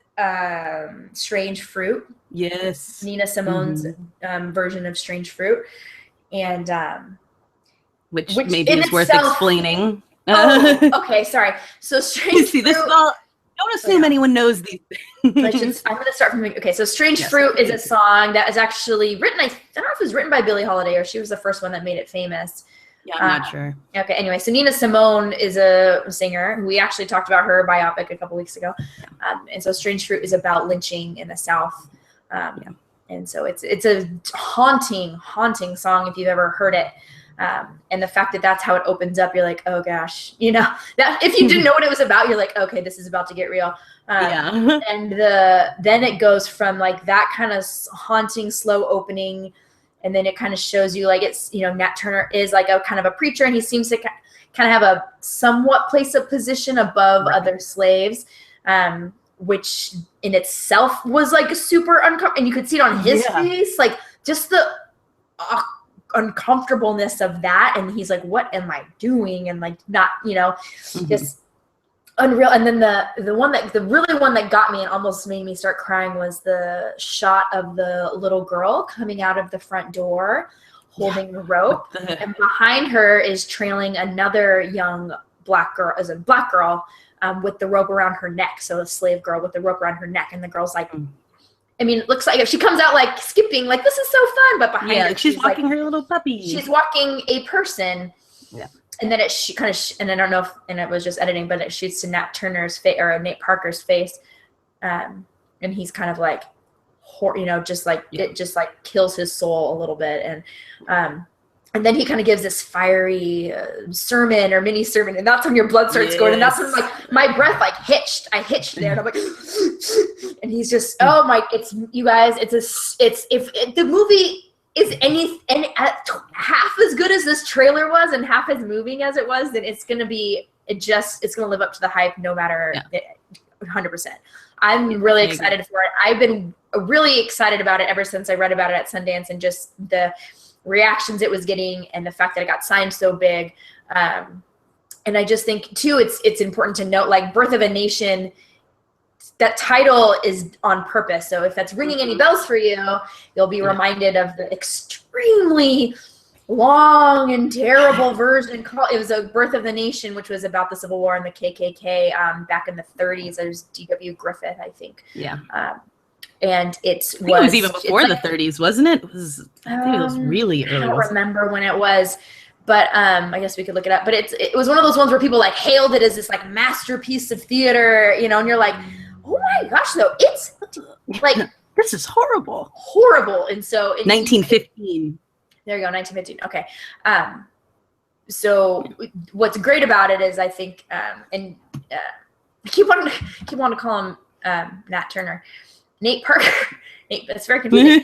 Strange Fruit.
Yes.
Nina Simone's version of Strange Fruit. And
which maybe is worth explaining.
Okay, sorry. So Strange Fruit.
This is all, don't assume anyone knows these things.
I'm going to start from so Strange Fruit is a song that is actually written, I don't know if it was written by Billie Holiday or she was the first one that made it famous.
Yeah, I'm not sure.
Okay, anyway, so Nina Simone is a singer. We actually talked about her biopic a couple weeks ago. And so Strange Fruit is about lynching in the South. And so it's a haunting song if you've ever heard it. And the fact that that's how it opens up, you're like, oh gosh, that if you didn't know what it was about, you're like, okay, this is about to get real. And then it goes from like that kind of haunting, slow opening, and then it kind of shows you like it's, Nat Turner is like a kind of a preacher, and he seems to kind of have a somewhat place of position above other slaves, which in itself was like a super uncomfortable, and you could see it on his face, like just the uncomfortableness of that. And he's like, what am I doing? And like, not, just unreal. And then the really one that got me and almost made me start crying was the shot of the little girl coming out of the front door holding the rope, and behind her is trailing another young black girl with the rope around her neck. So a slave girl with the rope around her neck, and the girl's like, I mean, it looks like if she comes out like skipping, like this is so fun, but behind her,
she's walking her little puppy.
She's walking a person. Yeah. And then and I don't know if, and it was just editing, but it shoots to Nat Turner's face or Nate Parker's face. And he's kind of like, it just like kills his soul a little bit. And And then he kind of gives this fiery sermon or mini sermon, and that's when your blood starts going. And that's when like my breath like hitched. I hitched there, and I'm like, and he's just, oh my, it's you guys. It's if the movie is any half as good as this trailer was, and half as moving as it was, then it's gonna be it's gonna live up to the hype, no matter 100%. I'm really excited for it. I've been really excited about it ever since I read about it at Sundance, and just the reactions it was getting and the fact that it got signed so big. And I just think too, it's important to note, like Birth of a Nation, that title is on purpose. So if that's ringing any bells for you, you'll be reminded of the extremely long and terrible version. It was a Birth of the Nation, which was about the Civil War and the KKK back in the 30s. There's D.W. Griffith, I think. Yeah. And it was
even before the 30s, wasn't it? I think it was really early.
I don't remember when it was, but I guess we could look it up. But it was one of those ones where people like hailed it as this like masterpiece of theater, you know, and you're like, oh my gosh, though, it's like
this is horrible.
And so
1915.
There you go, 1915. Okay. So what's great about it is I think, and I keep wanting to call him Nat Turner. Nate Parker, it's very confusing.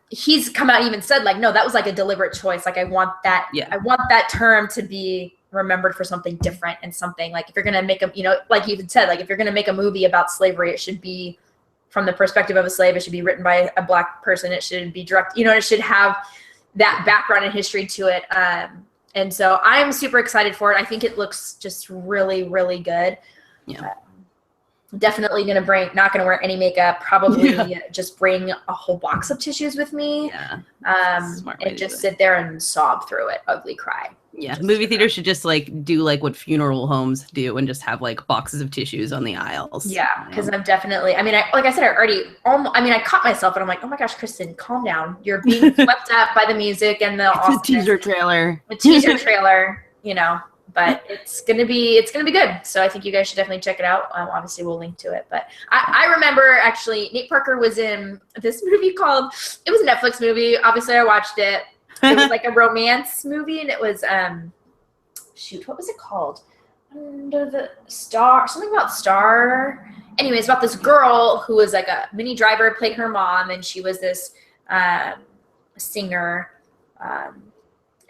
He's come out and even said like, no, that was like a deliberate choice. Like I want that term to be remembered for something different, and something like, if you're going to make like you even said, like if you're going to make a movie about slavery, it should be from the perspective of a slave. It should be written by a Black person. It should be direct, it should have that background and history to it. And so I'm super excited for it. I think it looks just really, really good. Yeah. Definitely not going to wear any makeup, probably just bring a whole box of tissues with me. And just sit there and sob through it, ugly cry.
Yeah, movie theaters should just like do like what funeral homes do and just have like boxes of tissues on the aisles.
Yeah, because I'm definitely, like I said, I caught myself and I'm like, oh my gosh, Kristen, calm down. You're being swept up by the music and the
teaser trailer.
The teaser trailer, but it's gonna be good. So I think you guys should definitely check it out. Obviously, we'll link to it. But I remember actually Nate Parker was in this movie it was a Netflix movie. Obviously, I watched it. It was like a romance movie, and it was what was it called? Under the Star, something about Star. Anyways, about this girl who was like a mini driver, played her mom, and she was this singer.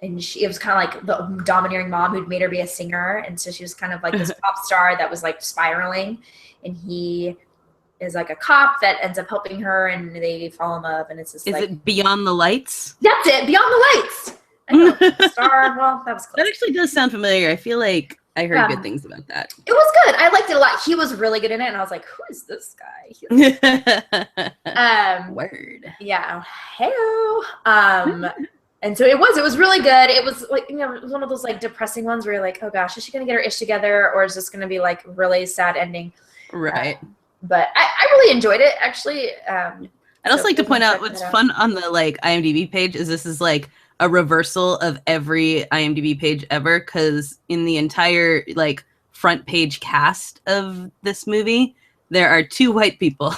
And it was kind of like the domineering mom who'd made her be a singer. And so she was kind of like this pop star that was like spiraling. And he is like a cop that ends up helping her, and they fall in love. And it's just
Is it Beyond the Lights?
That's it, Beyond the Lights. I know, star, well, that was close.
That actually does sound familiar. I feel like I heard good things about that.
It was good. I liked it a lot. He was really good in it. And I was like, who is this guy?
Word.
Yeah. Hello. And so it was really good. It was like, it was one of those like depressing ones where you're like, oh gosh, is she going to get her ish together, or is this going to be like really sad ending?
Right.
But I really enjoyed it, actually.
I'd also like to point out what's fun on the like IMDb page is this is like a reversal of every IMDb page ever, because in the entire like front page cast of this movie, there are 2 white people,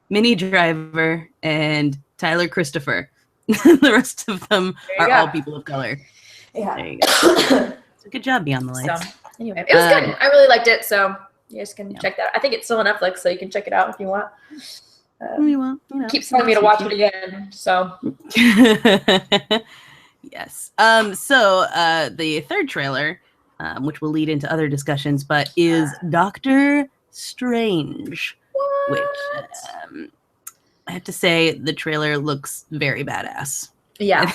Minnie Driver and Tyler Christopher. The rest of them are all people of color. Yeah. There you go. So good job, Beyond the Lights.
So, anyway, it was good. I really liked it. So you guys can check that out. I think it's still on Netflix, so you can check it out if you want. Keeps telling me to watch it again. So
yes. So the third trailer, which will lead into other discussions, but is Doctor Strange, which I have to say the trailer looks very badass.
Yeah.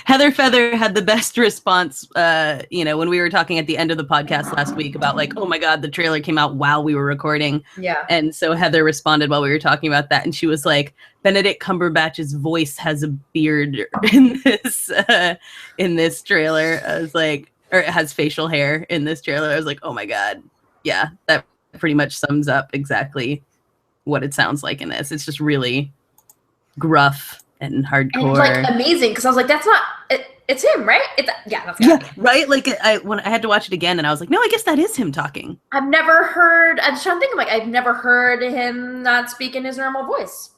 Heather Feather had the best response, when we were talking at the end of the podcast last week about like, oh my God, the trailer came out while we were recording.
Yeah.
And so Heather responded while we were talking about that. And she was like, Benedict Cumberbatch's voice has a beard in this trailer. I was like, or it has facial hair in this trailer. I was like, oh my God. Yeah, that pretty much sums up exactly what it sounds like in this. It's just really gruff and hardcore. And
like amazing, because I was like, that's not it's him, right?
That's right. Like when I had to watch it again, and I was like, no, I guess that is him talking.
I'm trying to think, I've never heard him not speak in his normal voice.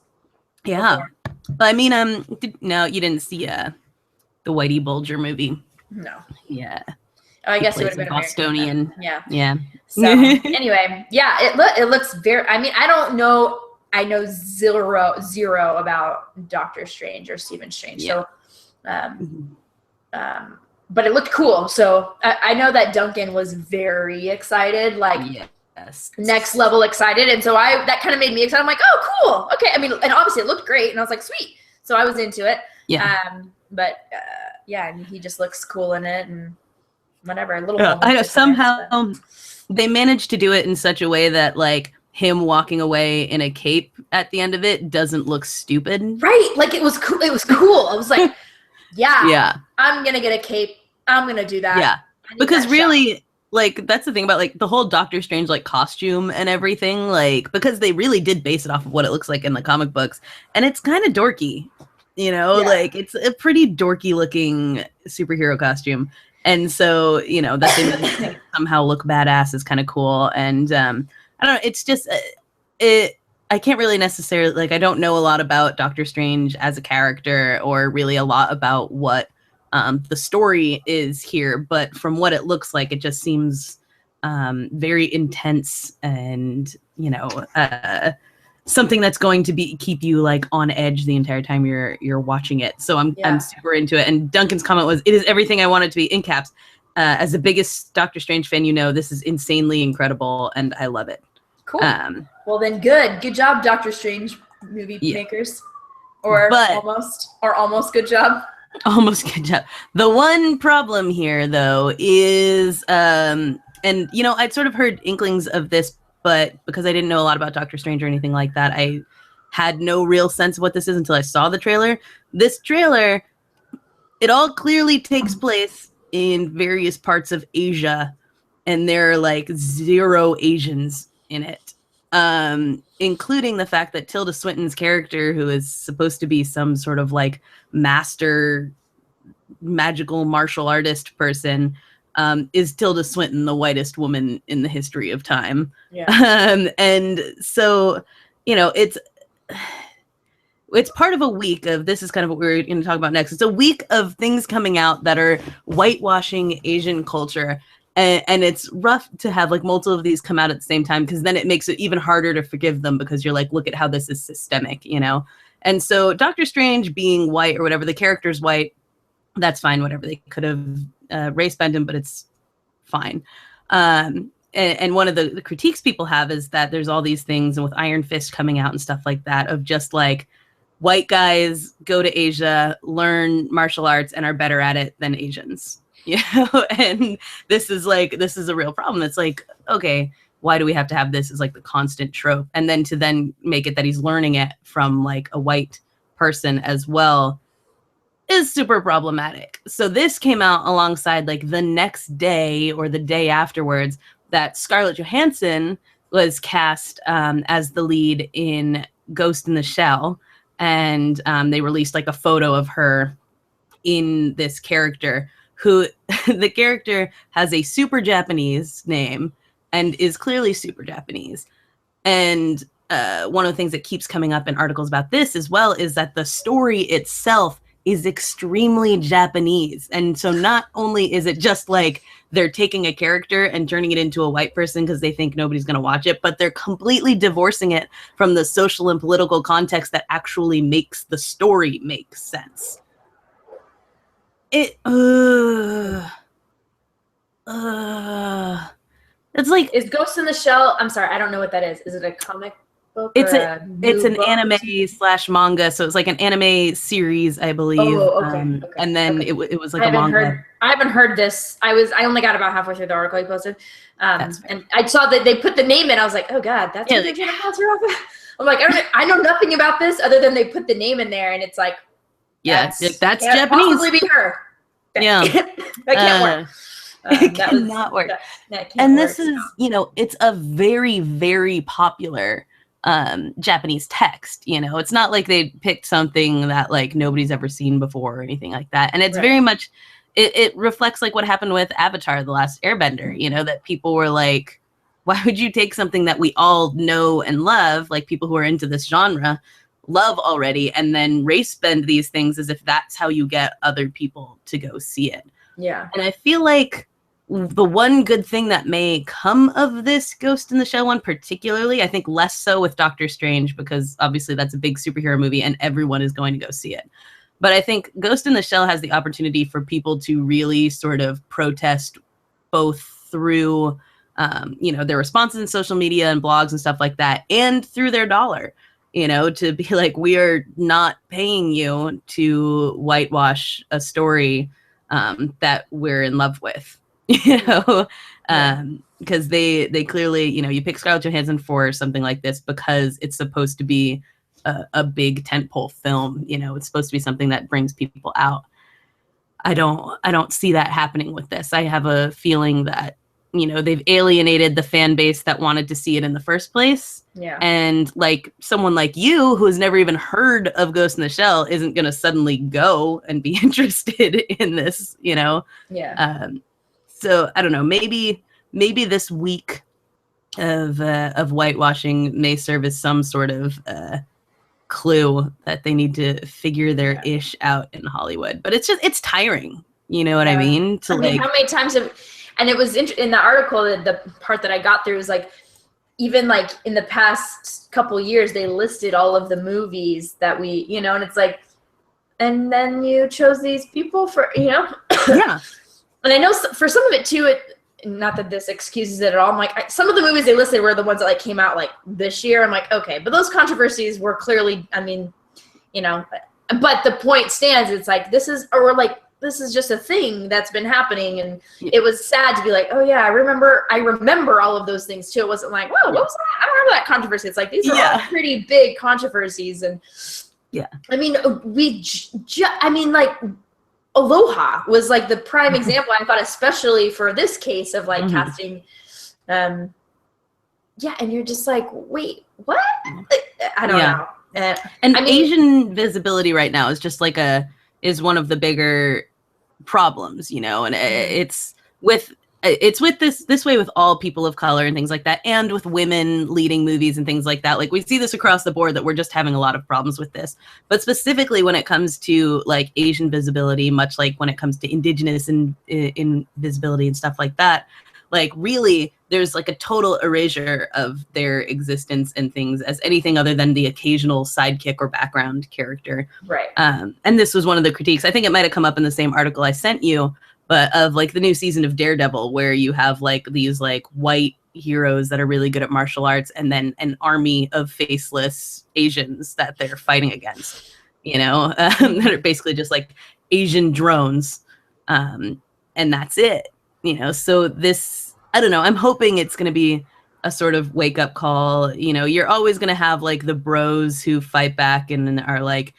Yeah, before. But I mean, no, you didn't see The Whitey Bulger movie.
No.
Yeah.
Oh, I guess it
Plays
would have been
Bostonian.
Yeah.
Yeah.
So anyway, yeah, it looks very. I mean, I don't know. I know zero about Doctor Strange or Stephen Strange.
Yeah.
So, but it looked cool. So I know that Duncan was very excited, like next level excited, and so that kind of made me excited. I'm like, oh, cool. Okay. I mean, and obviously it looked great, and I was like, sweet. So I was into it.
Yeah.
But yeah, and he just looks cool in it, and whatever. A little.
Yeah, I know somehow they managed to do it in such a way that like him walking away in a cape at the end of it doesn't look stupid.
Right. Like it was cool. It was cool. I was like, yeah, I'm going to get a cape. I'm going to do that.
Yeah. Because really, like, that's the thing about like the whole Doctor Strange like costume and everything, like, because they really did base it off of what it looks like in the comic books. And it's kind of dorky, you know, like it's a pretty dorky looking superhero costume. And so, you know, that they make it somehow look badass is kind of cool. And I don't know, it's just, I can't really necessarily, like, I don't know a lot about Doctor Strange as a character or really a lot about what the story is here. But from what it looks like, it just seems very intense and, you know, something that's going to keep you like on edge the entire time you're watching it. So I'm super into it. And Duncan's comment was, "It is everything I want it to be," in caps. As the biggest Doctor Strange fan, you know, this is insanely incredible and I love it.
Cool. Well then, good job, Doctor Strange movie makers, or almost good job.
Almost good job. The one problem here, though, is, and you know, I'd sort of heard inklings of this, but because I didn't know a lot about Doctor Strange or anything like that, I had no real sense of what this is until I saw the trailer. This trailer, it all clearly takes place in various parts of Asia, and there are like 0 Asians in it, including the fact that Tilda Swinton's character, who is supposed to be some sort of like master magical martial artist person, is Tilda Swinton, the whitest woman in the history of time. And so, you know, it's part of a week of, this is kind of what we're going to talk about next. It's a week of things coming out that are whitewashing Asian culture. And it's rough to have like multiple of these come out at the same time, because then it makes it even harder to forgive them, because you're like, look at how this is systemic, you know? And so Doctor Strange being white or whatever, the character's white, that's fine, whatever. They could have race bent him, but it's fine. And one of the critiques people have is that there's all these things, and with Iron Fist coming out and stuff like that, of just like white guys go to Asia, learn martial arts, and are better at it than Asians. You know, and this is a real problem. It's like, okay, why do we have to have this as like the constant trope? And then to make it that he's learning it from like a white person as well is super problematic. So this came out alongside like the next day or the day afterwards that Scarlett Johansson was cast as the lead in Ghost in the Shell. And they released like a photo of her in this character, who the character has a super Japanese name and is clearly super Japanese. And one of the things that keeps coming up in articles about this as well is that the story itself is extremely Japanese. And so not only is it just like they're taking a character and turning it into a white person because they think nobody's going to watch it, but they're completely divorcing it from the social and political context that actually makes the story make sense. It's like,
is Ghost in the Shell, I'm sorry, I don't know what that is. Is it a comic book?
It's an anime / manga, so it's like an anime series, I believe.
Oh, okay.
And then it was like a manga.
I haven't heard this. I only got about halfway through the article you posted, and I saw that they put the name in. I was like, oh god, that's what they're gonna pass her off. I'm like, I know nothing about this other than they put the name in there, and it's like,
that's
can't
Japanese.
Possibly be her.
Yeah,
that can't work.
It cannot work. And this is, you know, it's a very, very popular Japanese text. You know, it's not like they picked something that like nobody's ever seen before or anything like that. And it's very much, it reflects like what happened with Avatar: The Last Airbender. You know, that people were like, why would you take something that we all know and love, like people who are into this genre, love already, and then race bend these things as if that's how you get other people to go see it.
Yeah.
And I feel like the one good thing that may come of this Ghost in the Shell one particularly, I think less so with Doctor Strange, because obviously that's a big superhero movie and everyone is going to go see it. But I think Ghost in the Shell has the opportunity for people to really sort of protest both through, their responses in social media and blogs and stuff like that, and through their dollar, to be like, we are not paying you to whitewash a story that we're in love with. Because they clearly, you pick Scarlett Johansson for something like this because it's supposed to be a big tentpole film. It's supposed to be something that brings people out. I don't see that happening with this. I have a feeling that, they've alienated the fan base that wanted to see it in the first place.
Yeah.
And like someone like you who has never even heard of Ghost in the Shell isn't going to suddenly go and be interested in this,
Yeah.
So I don't know, maybe this week of whitewashing may serve as some sort of clue that they need to figure their ish out in Hollywood. But it's tiring. You know what I mean?
How many times and it was in the article, the part that I got through was like, even like in the past couple years, they listed all of the movies that we, and it's like, and then you chose these people for,
Yeah.
And I know for some of it too, not that this excuses it at all. I'm like, some of the movies they listed were the ones that like came out like this year. I'm like, okay, but those controversies were clearly, but the point stands. It's like, this is just a thing that's been happening. And it was sad to be like, oh yeah, I remember all of those things too. It wasn't like, whoa, what was that? I don't remember that controversy. It's like, these are all pretty big controversies. And I mean, Aloha was like the prime example, I thought, especially for this case of like casting. And you're just like, wait, what? I don't know.
And Asian visibility right now is just like is one of the bigger problems, and it's with this way with all people of color and things like that, and with women leading movies and things like that. Like, we see this across the board that we're just having a lot of problems with this. But specifically when it comes to like Asian visibility, much like when it comes to Indigenous in visibility and stuff like that, like really there's like a total erasure of their existence and things as anything other than the occasional sidekick or background character.
Right.
And this was one of the critiques. I think it might have come up in the same article I sent you, but of like the new season of Daredevil, where you have like these like white heroes that are really good at martial arts, and then an army of faceless Asians that they're fighting against, that are basically just like Asian drones. And that's it, so this, I don't know, I'm hoping it's going to be a sort of wake up call. You're always going to have like the bros who fight back and are like,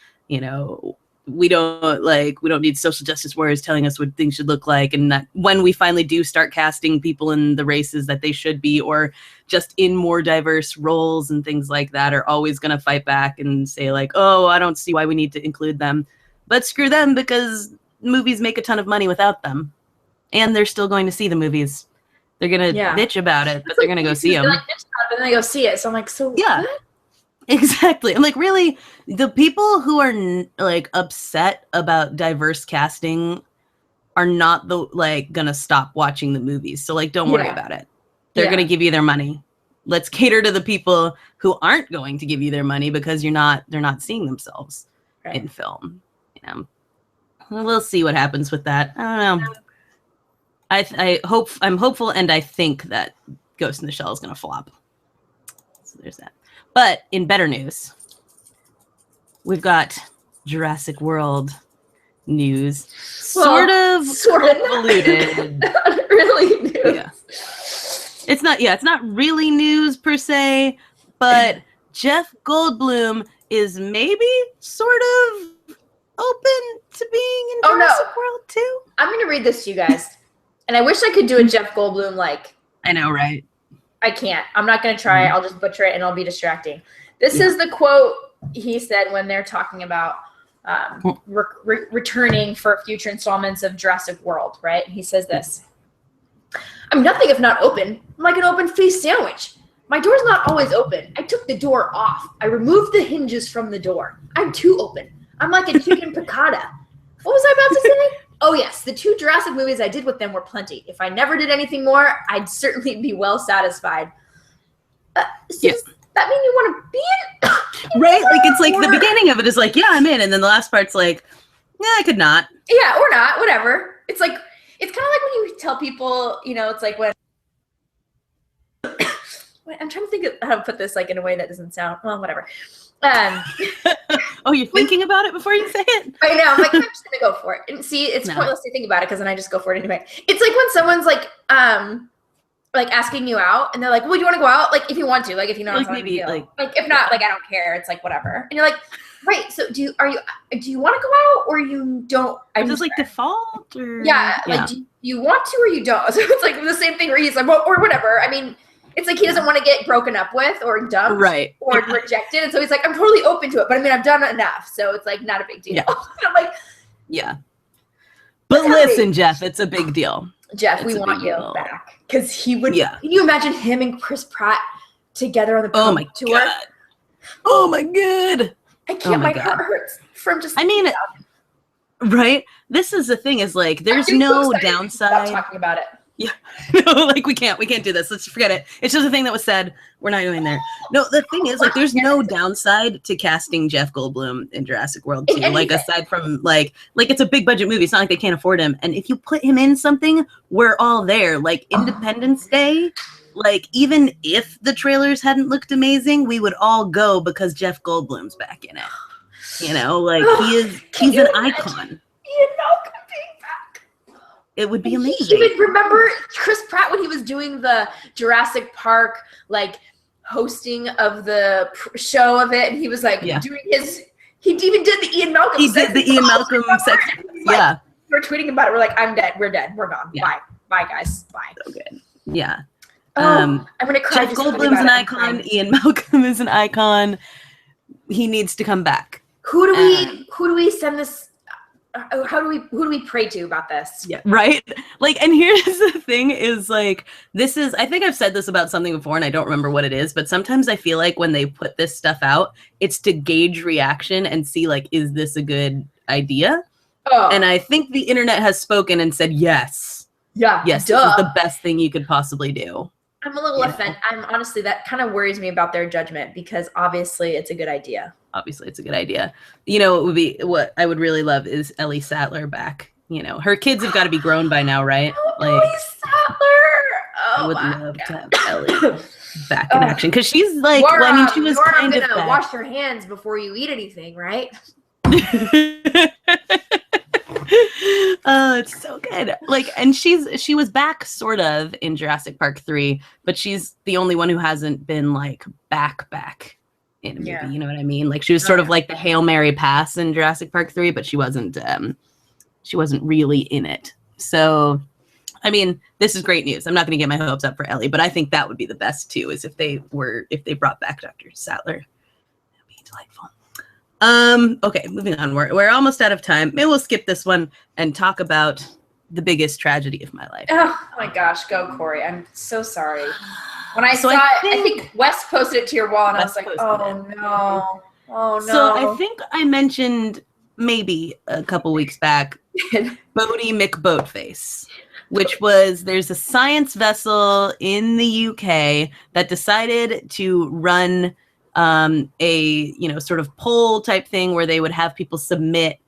we don't need social justice warriors telling us what things should look like. And that when we finally do start casting people in the races that they should be, or just in more diverse roles and things like that, are always going to fight back and say like, oh, I don't see why we need to include them. But screw them, because movies make a ton of money without them. And they're still going to see the movies. They're going to bitch about it, but they're going to go see them.
Like, bitch about it, and then they go see it. So I'm like,
yeah.
What?
Exactly. I'm like, really, the people who are like upset about diverse casting are not gonna stop watching the movies. So like, don't worry about it. They're gonna give you their money. Let's cater to the people who aren't going to give you their money because they're not seeing themselves in film. We'll see what happens with that. I don't know. I'm hopeful, and I think that Ghost in the Shell is gonna flop. So there's that. But in better news, we've got Jurassic World news. Sort of convoluted.
Not really news.
Yeah. It's not really news per se, but Jeff Goldblum is maybe sort of open to being in Jurassic World too.
I'm going to read this to you guys. And I wish I could do a Jeff Goldblum like.
I know, right?
I can't. I'm not going to try. I'll just butcher it and I'll be distracting. This is the quote he said when they're talking about returning for future installments of Jurassic World, right? He says this: "I'm nothing if not open. I'm like an open-faced sandwich. My door's not always open. I took the door off. I removed the hinges from the door. I'm too open. I'm like a chicken piccata. What was I about to say? Oh, yes. The 2 Jurassic movies I did with them were plenty. If I never did anything more, I'd certainly be well satisfied. Does that mean you want to be in?
Right? Like, it's like the beginning of it is like, yeah, I'm in. And then the last part's like, yeah, I could not.
Yeah, or not. Whatever. It's like, it's kind of like when you tell people, you know, it's like when. I'm trying to think of how to put this like in a way that doesn't sound, well, whatever.
Oh, you're thinking about it before you say it?
I know. I'm like, I'm just gonna go for it. And see, it's pointless to think about it because then I just go for it anyway. It's like when someone's like asking you out, and they're like, "Well, do you want to go out? Like, if you want to, like, if you know,
like maybe like
if not, like, I don't care. It's like whatever." And you're like, "Right? So do you want to go out or you don't?"
Is this like default or
like do you want to or you don't? So it's like the same thing where he's like, well, or whatever. I mean. It's like he doesn't want to get broken up with or dumped or rejected. And so he's like, I'm totally open to it. But I mean, I've done enough. So it's like not a big deal. Yeah. I'm like,
yeah. But listen, Jeff, it's a big deal.
Jeff, we want you back. Because he would, can you imagine him and Chris Pratt together on the tour?
God. Oh my God.
I can't, my heart hurts from just.
I mean, right? This is the thing is like, there's no downside.
Stop talking about it.
Yeah, no, like we can't do this. Let's forget it. It's just a thing that was said. We're not going there. No, the thing is, like, there's no downside to casting Jeff Goldblum in Jurassic World 2. Like, aside from like it's a big budget movie. It's not like they can't afford him. And if you put him in something, we're all there. Like Independence Day. Like, even if the trailers hadn't looked amazing, we would all go because Jeff Goldblum's back in it. You know, like he's an icon. It would be amazing.
Even remember Chris Pratt when he was doing the Jurassic Park like hosting of the show of it, and he was like doing his. He even did the Ian Malcolm.
He did the Ian Malcolm sex. Yeah,
we were tweeting about it. We're like, I'm dead. We're dead. We're gone. Bye, bye, guys. Bye.
So good. Yeah.
I'm gonna cry.
Jeff Goldblum's an icon. Ian Malcolm is an icon. He needs to come back.
Who do we send this? Who do we pray to about this?
Yeah, right. Like, and here's the thing: is like this is. I think I've said this about something before, and I don't remember what it is. But sometimes I feel like when they put this stuff out, it's to gauge reaction and see like, is this a good idea? Oh. And I think the internet has spoken and said yes. Yeah. Yes. This is the best thing you could possibly do.
I'm a little offended. I'm honestly, that kind of worries me about their judgment because obviously it's a good idea.
Obviously it's a good idea. You know, it would be what I would really love is Ellie Sattler back. You know, her kids have got to be grown by now, right? Like
Ellie Sattler.
I would love to have Ellie back in action because she's like, well, I mean, she was kind of
gonna wash your hands before you eat anything, right?
Oh, it's so good. Like, and she was back sort of in Jurassic Park 3, but she's the only one who hasn't been like back in a movie. You know what I mean? Like she was sort of like the Hail Mary pass in Jurassic Park 3, but she wasn't really in it. So, I mean, this is great news. I'm not going to get my hopes up for Ellie, but I think that would be the best too, is if they brought back Dr. Sattler. That'd be delightful. Okay, moving on. We're almost out of time. Maybe we'll skip this one and talk about the biggest tragedy of my life.
Oh my gosh, go Corey. I'm so sorry. When I saw it, I think Wes posted it to your wall and I was like, oh no. Oh no.
So I think I mentioned maybe a couple weeks back Boaty McBoatface, which was there's a science vessel in the UK that decided to run a sort of poll type thing where they would have people submit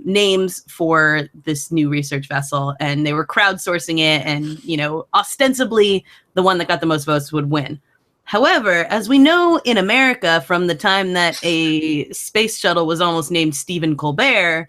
names for this new research vessel, and they were crowdsourcing it, and ostensibly the one that got the most votes would win. However, as we know in America from the time that a space shuttle was almost named Stephen Colbert,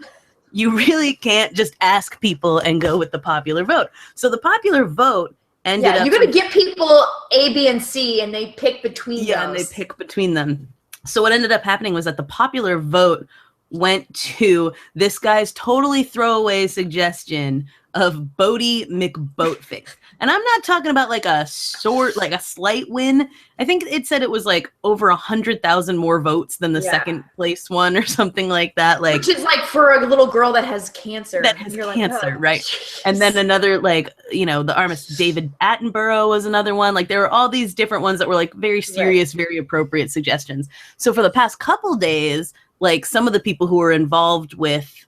you really can't just ask people and go with the popular vote. So the popular vote ended up,
you're going to get people A, B, and C, and they pick between those.
Yeah, and they pick between them. So what ended up happening was that the popular vote went to this guy's totally throwaway suggestion of Boaty McBoatface. And I'm not talking about like a slight win. I think it said it was like over 100,000 more votes than the second place one or something like that. Like,
which is like for a little girl that has cancer.
That has cancer, right? And then another, like, you know, the artist David Attenborough was another one. Like, there were all these different ones that were like very serious, very appropriate suggestions. So for the past couple days, like some of the people who were involved with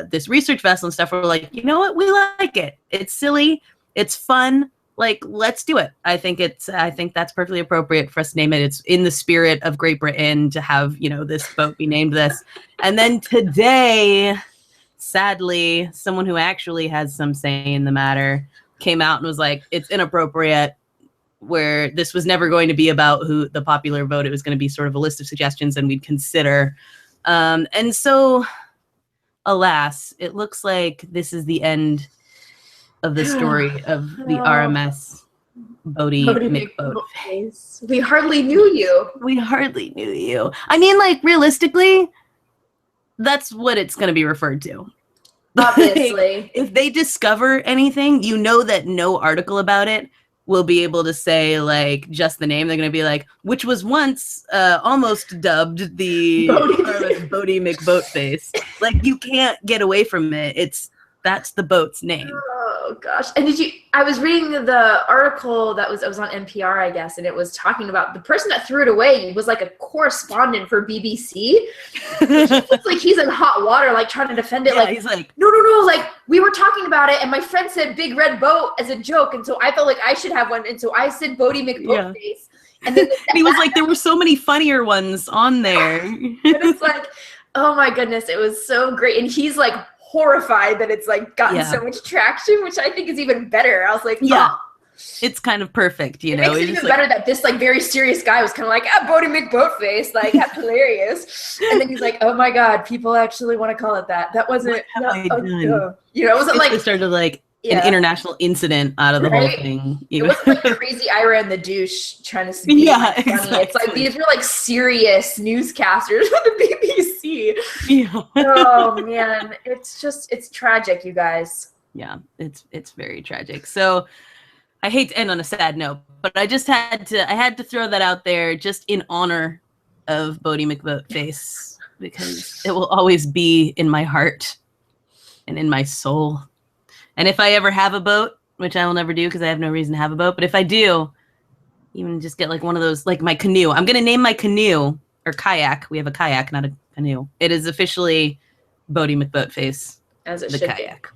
this research vessel and stuff were like, you know what, we like it. It's silly. It's fun. Like, let's do it. I think that's perfectly appropriate for us to name it. It's in the spirit of Great Britain to have, you know, this boat be named this. And then today, sadly, someone who actually has some say in the matter came out and was like, it's inappropriate, where this was never going to be about who the popular vote. It was going to be sort of a list of suggestions and we'd consider. And so, alas, it looks like this is the end of the story of the RMS Boaty McBoatface.
We hardly knew you.
We hardly knew you. I mean, like, realistically, that's what it's going to be referred to.
Obviously.
Like, if they discover anything, you know that no article about it will be able to say, like, just the name. They're going to be like, which was once almost dubbed the Boaty McBoatface. Like, you can't get away from it. That's the boat's name.
Oh gosh. And I was reading the article that was on NPR, I guess, and it was talking about the person that threw it away was like a correspondent for BBC. It looks like he's in hot water, like trying to defend it.
Yeah,
like,
he's like,
no, like we were talking about it and my friend said big red boat as a joke. And so I felt like I should have one. And so I said Boaty McBoatface. Yeah. And then
he was like, there were so many funnier ones on there.
And it's like, oh my goodness, it was so great. And he's like horrified that it's like gotten so much traction, which I think is even better. I was like,
it's kind of perfect, you know.
It makes it even better that this like very serious guy was kind of like, Boaty McBoatface, like that's hilarious. And then he's like, oh my god, people actually want to call it that. That wasn't, you know, it wasn't like
it started like an international incident out of the whole thing.
It wasn't like crazy Ira and the douche trying to be funny. Exactly. It's like these were like serious newscasters for the BBC.
Yeah.
Oh man, it's tragic, you guys.
Yeah, it's very tragic. So I hate to end on a sad note, but I had to throw that out there just in honor of Boaty McBoatface, because it will always be in my heart and in my soul. And if I ever have a boat, which I will never do because I have no reason to have a boat, but if I do, even just get like one of those, like my canoe. I'm going to name my canoe, or kayak. We have a kayak, not a canoe. It is officially Boaty McBoatface.
As it
the
should
kayak.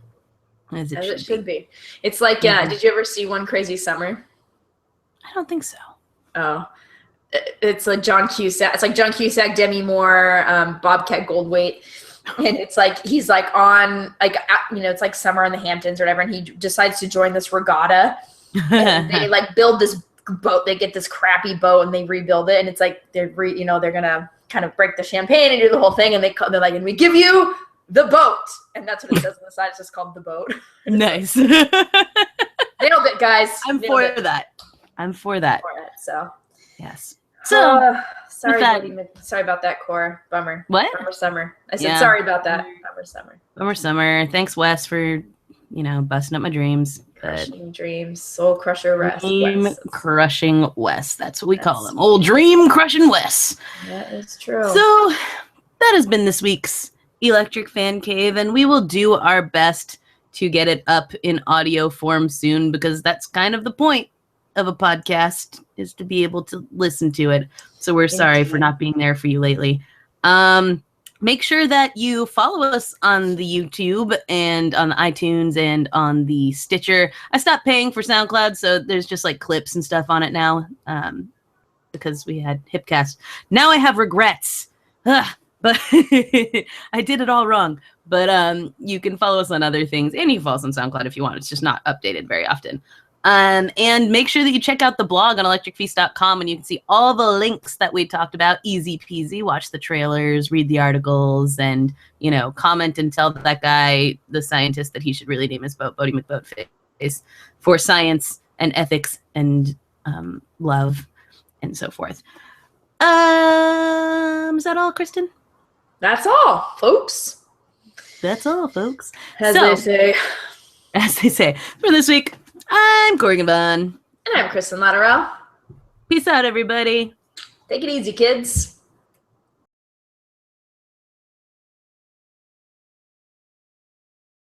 be. As it should be. It's like, did you ever see One Crazy Summer?
I don't think so.
Oh. It's like John Cusack. It's like John Cusack, Demi Moore, Bobcat Goldthwait. And it's like he's like on like, you know, it's like summer in the Hamptons or whatever, and he decides to join this regatta. And they like build this boat. They get this crappy boat and they rebuild it, and it's like they're gonna kind of break the champagne and do the whole thing. And they're like, and we give you the boat, and that's what it says on the side. It's just called The Boat.
Nice.
Nailed it, guys.
I'm for that.
So
yes. So.
Sorry about that, Cora. Bummer.
What?
Bummer summer. I said sorry about that. Bummer summer.
Thanks, Wes, for, you know, busting up my dreams.
Crushing dreams. Soul crusher Wes.
Dream crushing Wes. That's what we call him. Old dream crushing Wes.
That is true.
So that has been this week's Electric Fan Cave, and we will do our best to get it up in audio form soon, because that's kind of the point of a podcast, is to be able to listen to it. So we're sorry for not being there for you lately. Make sure that you follow us on the YouTube and on the iTunes and on the Stitcher. I stopped paying for SoundCloud, so there's just like clips and stuff on it now, because we had Hipcast. Now I have regrets, but I did it all wrong. But you can follow us on other things, and you can follow us on SoundCloud if you want. It's just not updated very often. And make sure that you check out the blog on electricfeast.com, and you can see all the links that we talked about. Easy peasy. Watch the trailers, read the articles, and, you know, comment and tell that guy, the scientist, that he should really name his boat Boaty McBoatface for science and ethics and love and so forth. Is that all, Kristen?
That's all, folks.
That's all, folks.
As they say.
For this week, I'm Corrigan Bun.
And I'm Kristen Lotterell.
Peace out, everybody.
Take it easy, kids.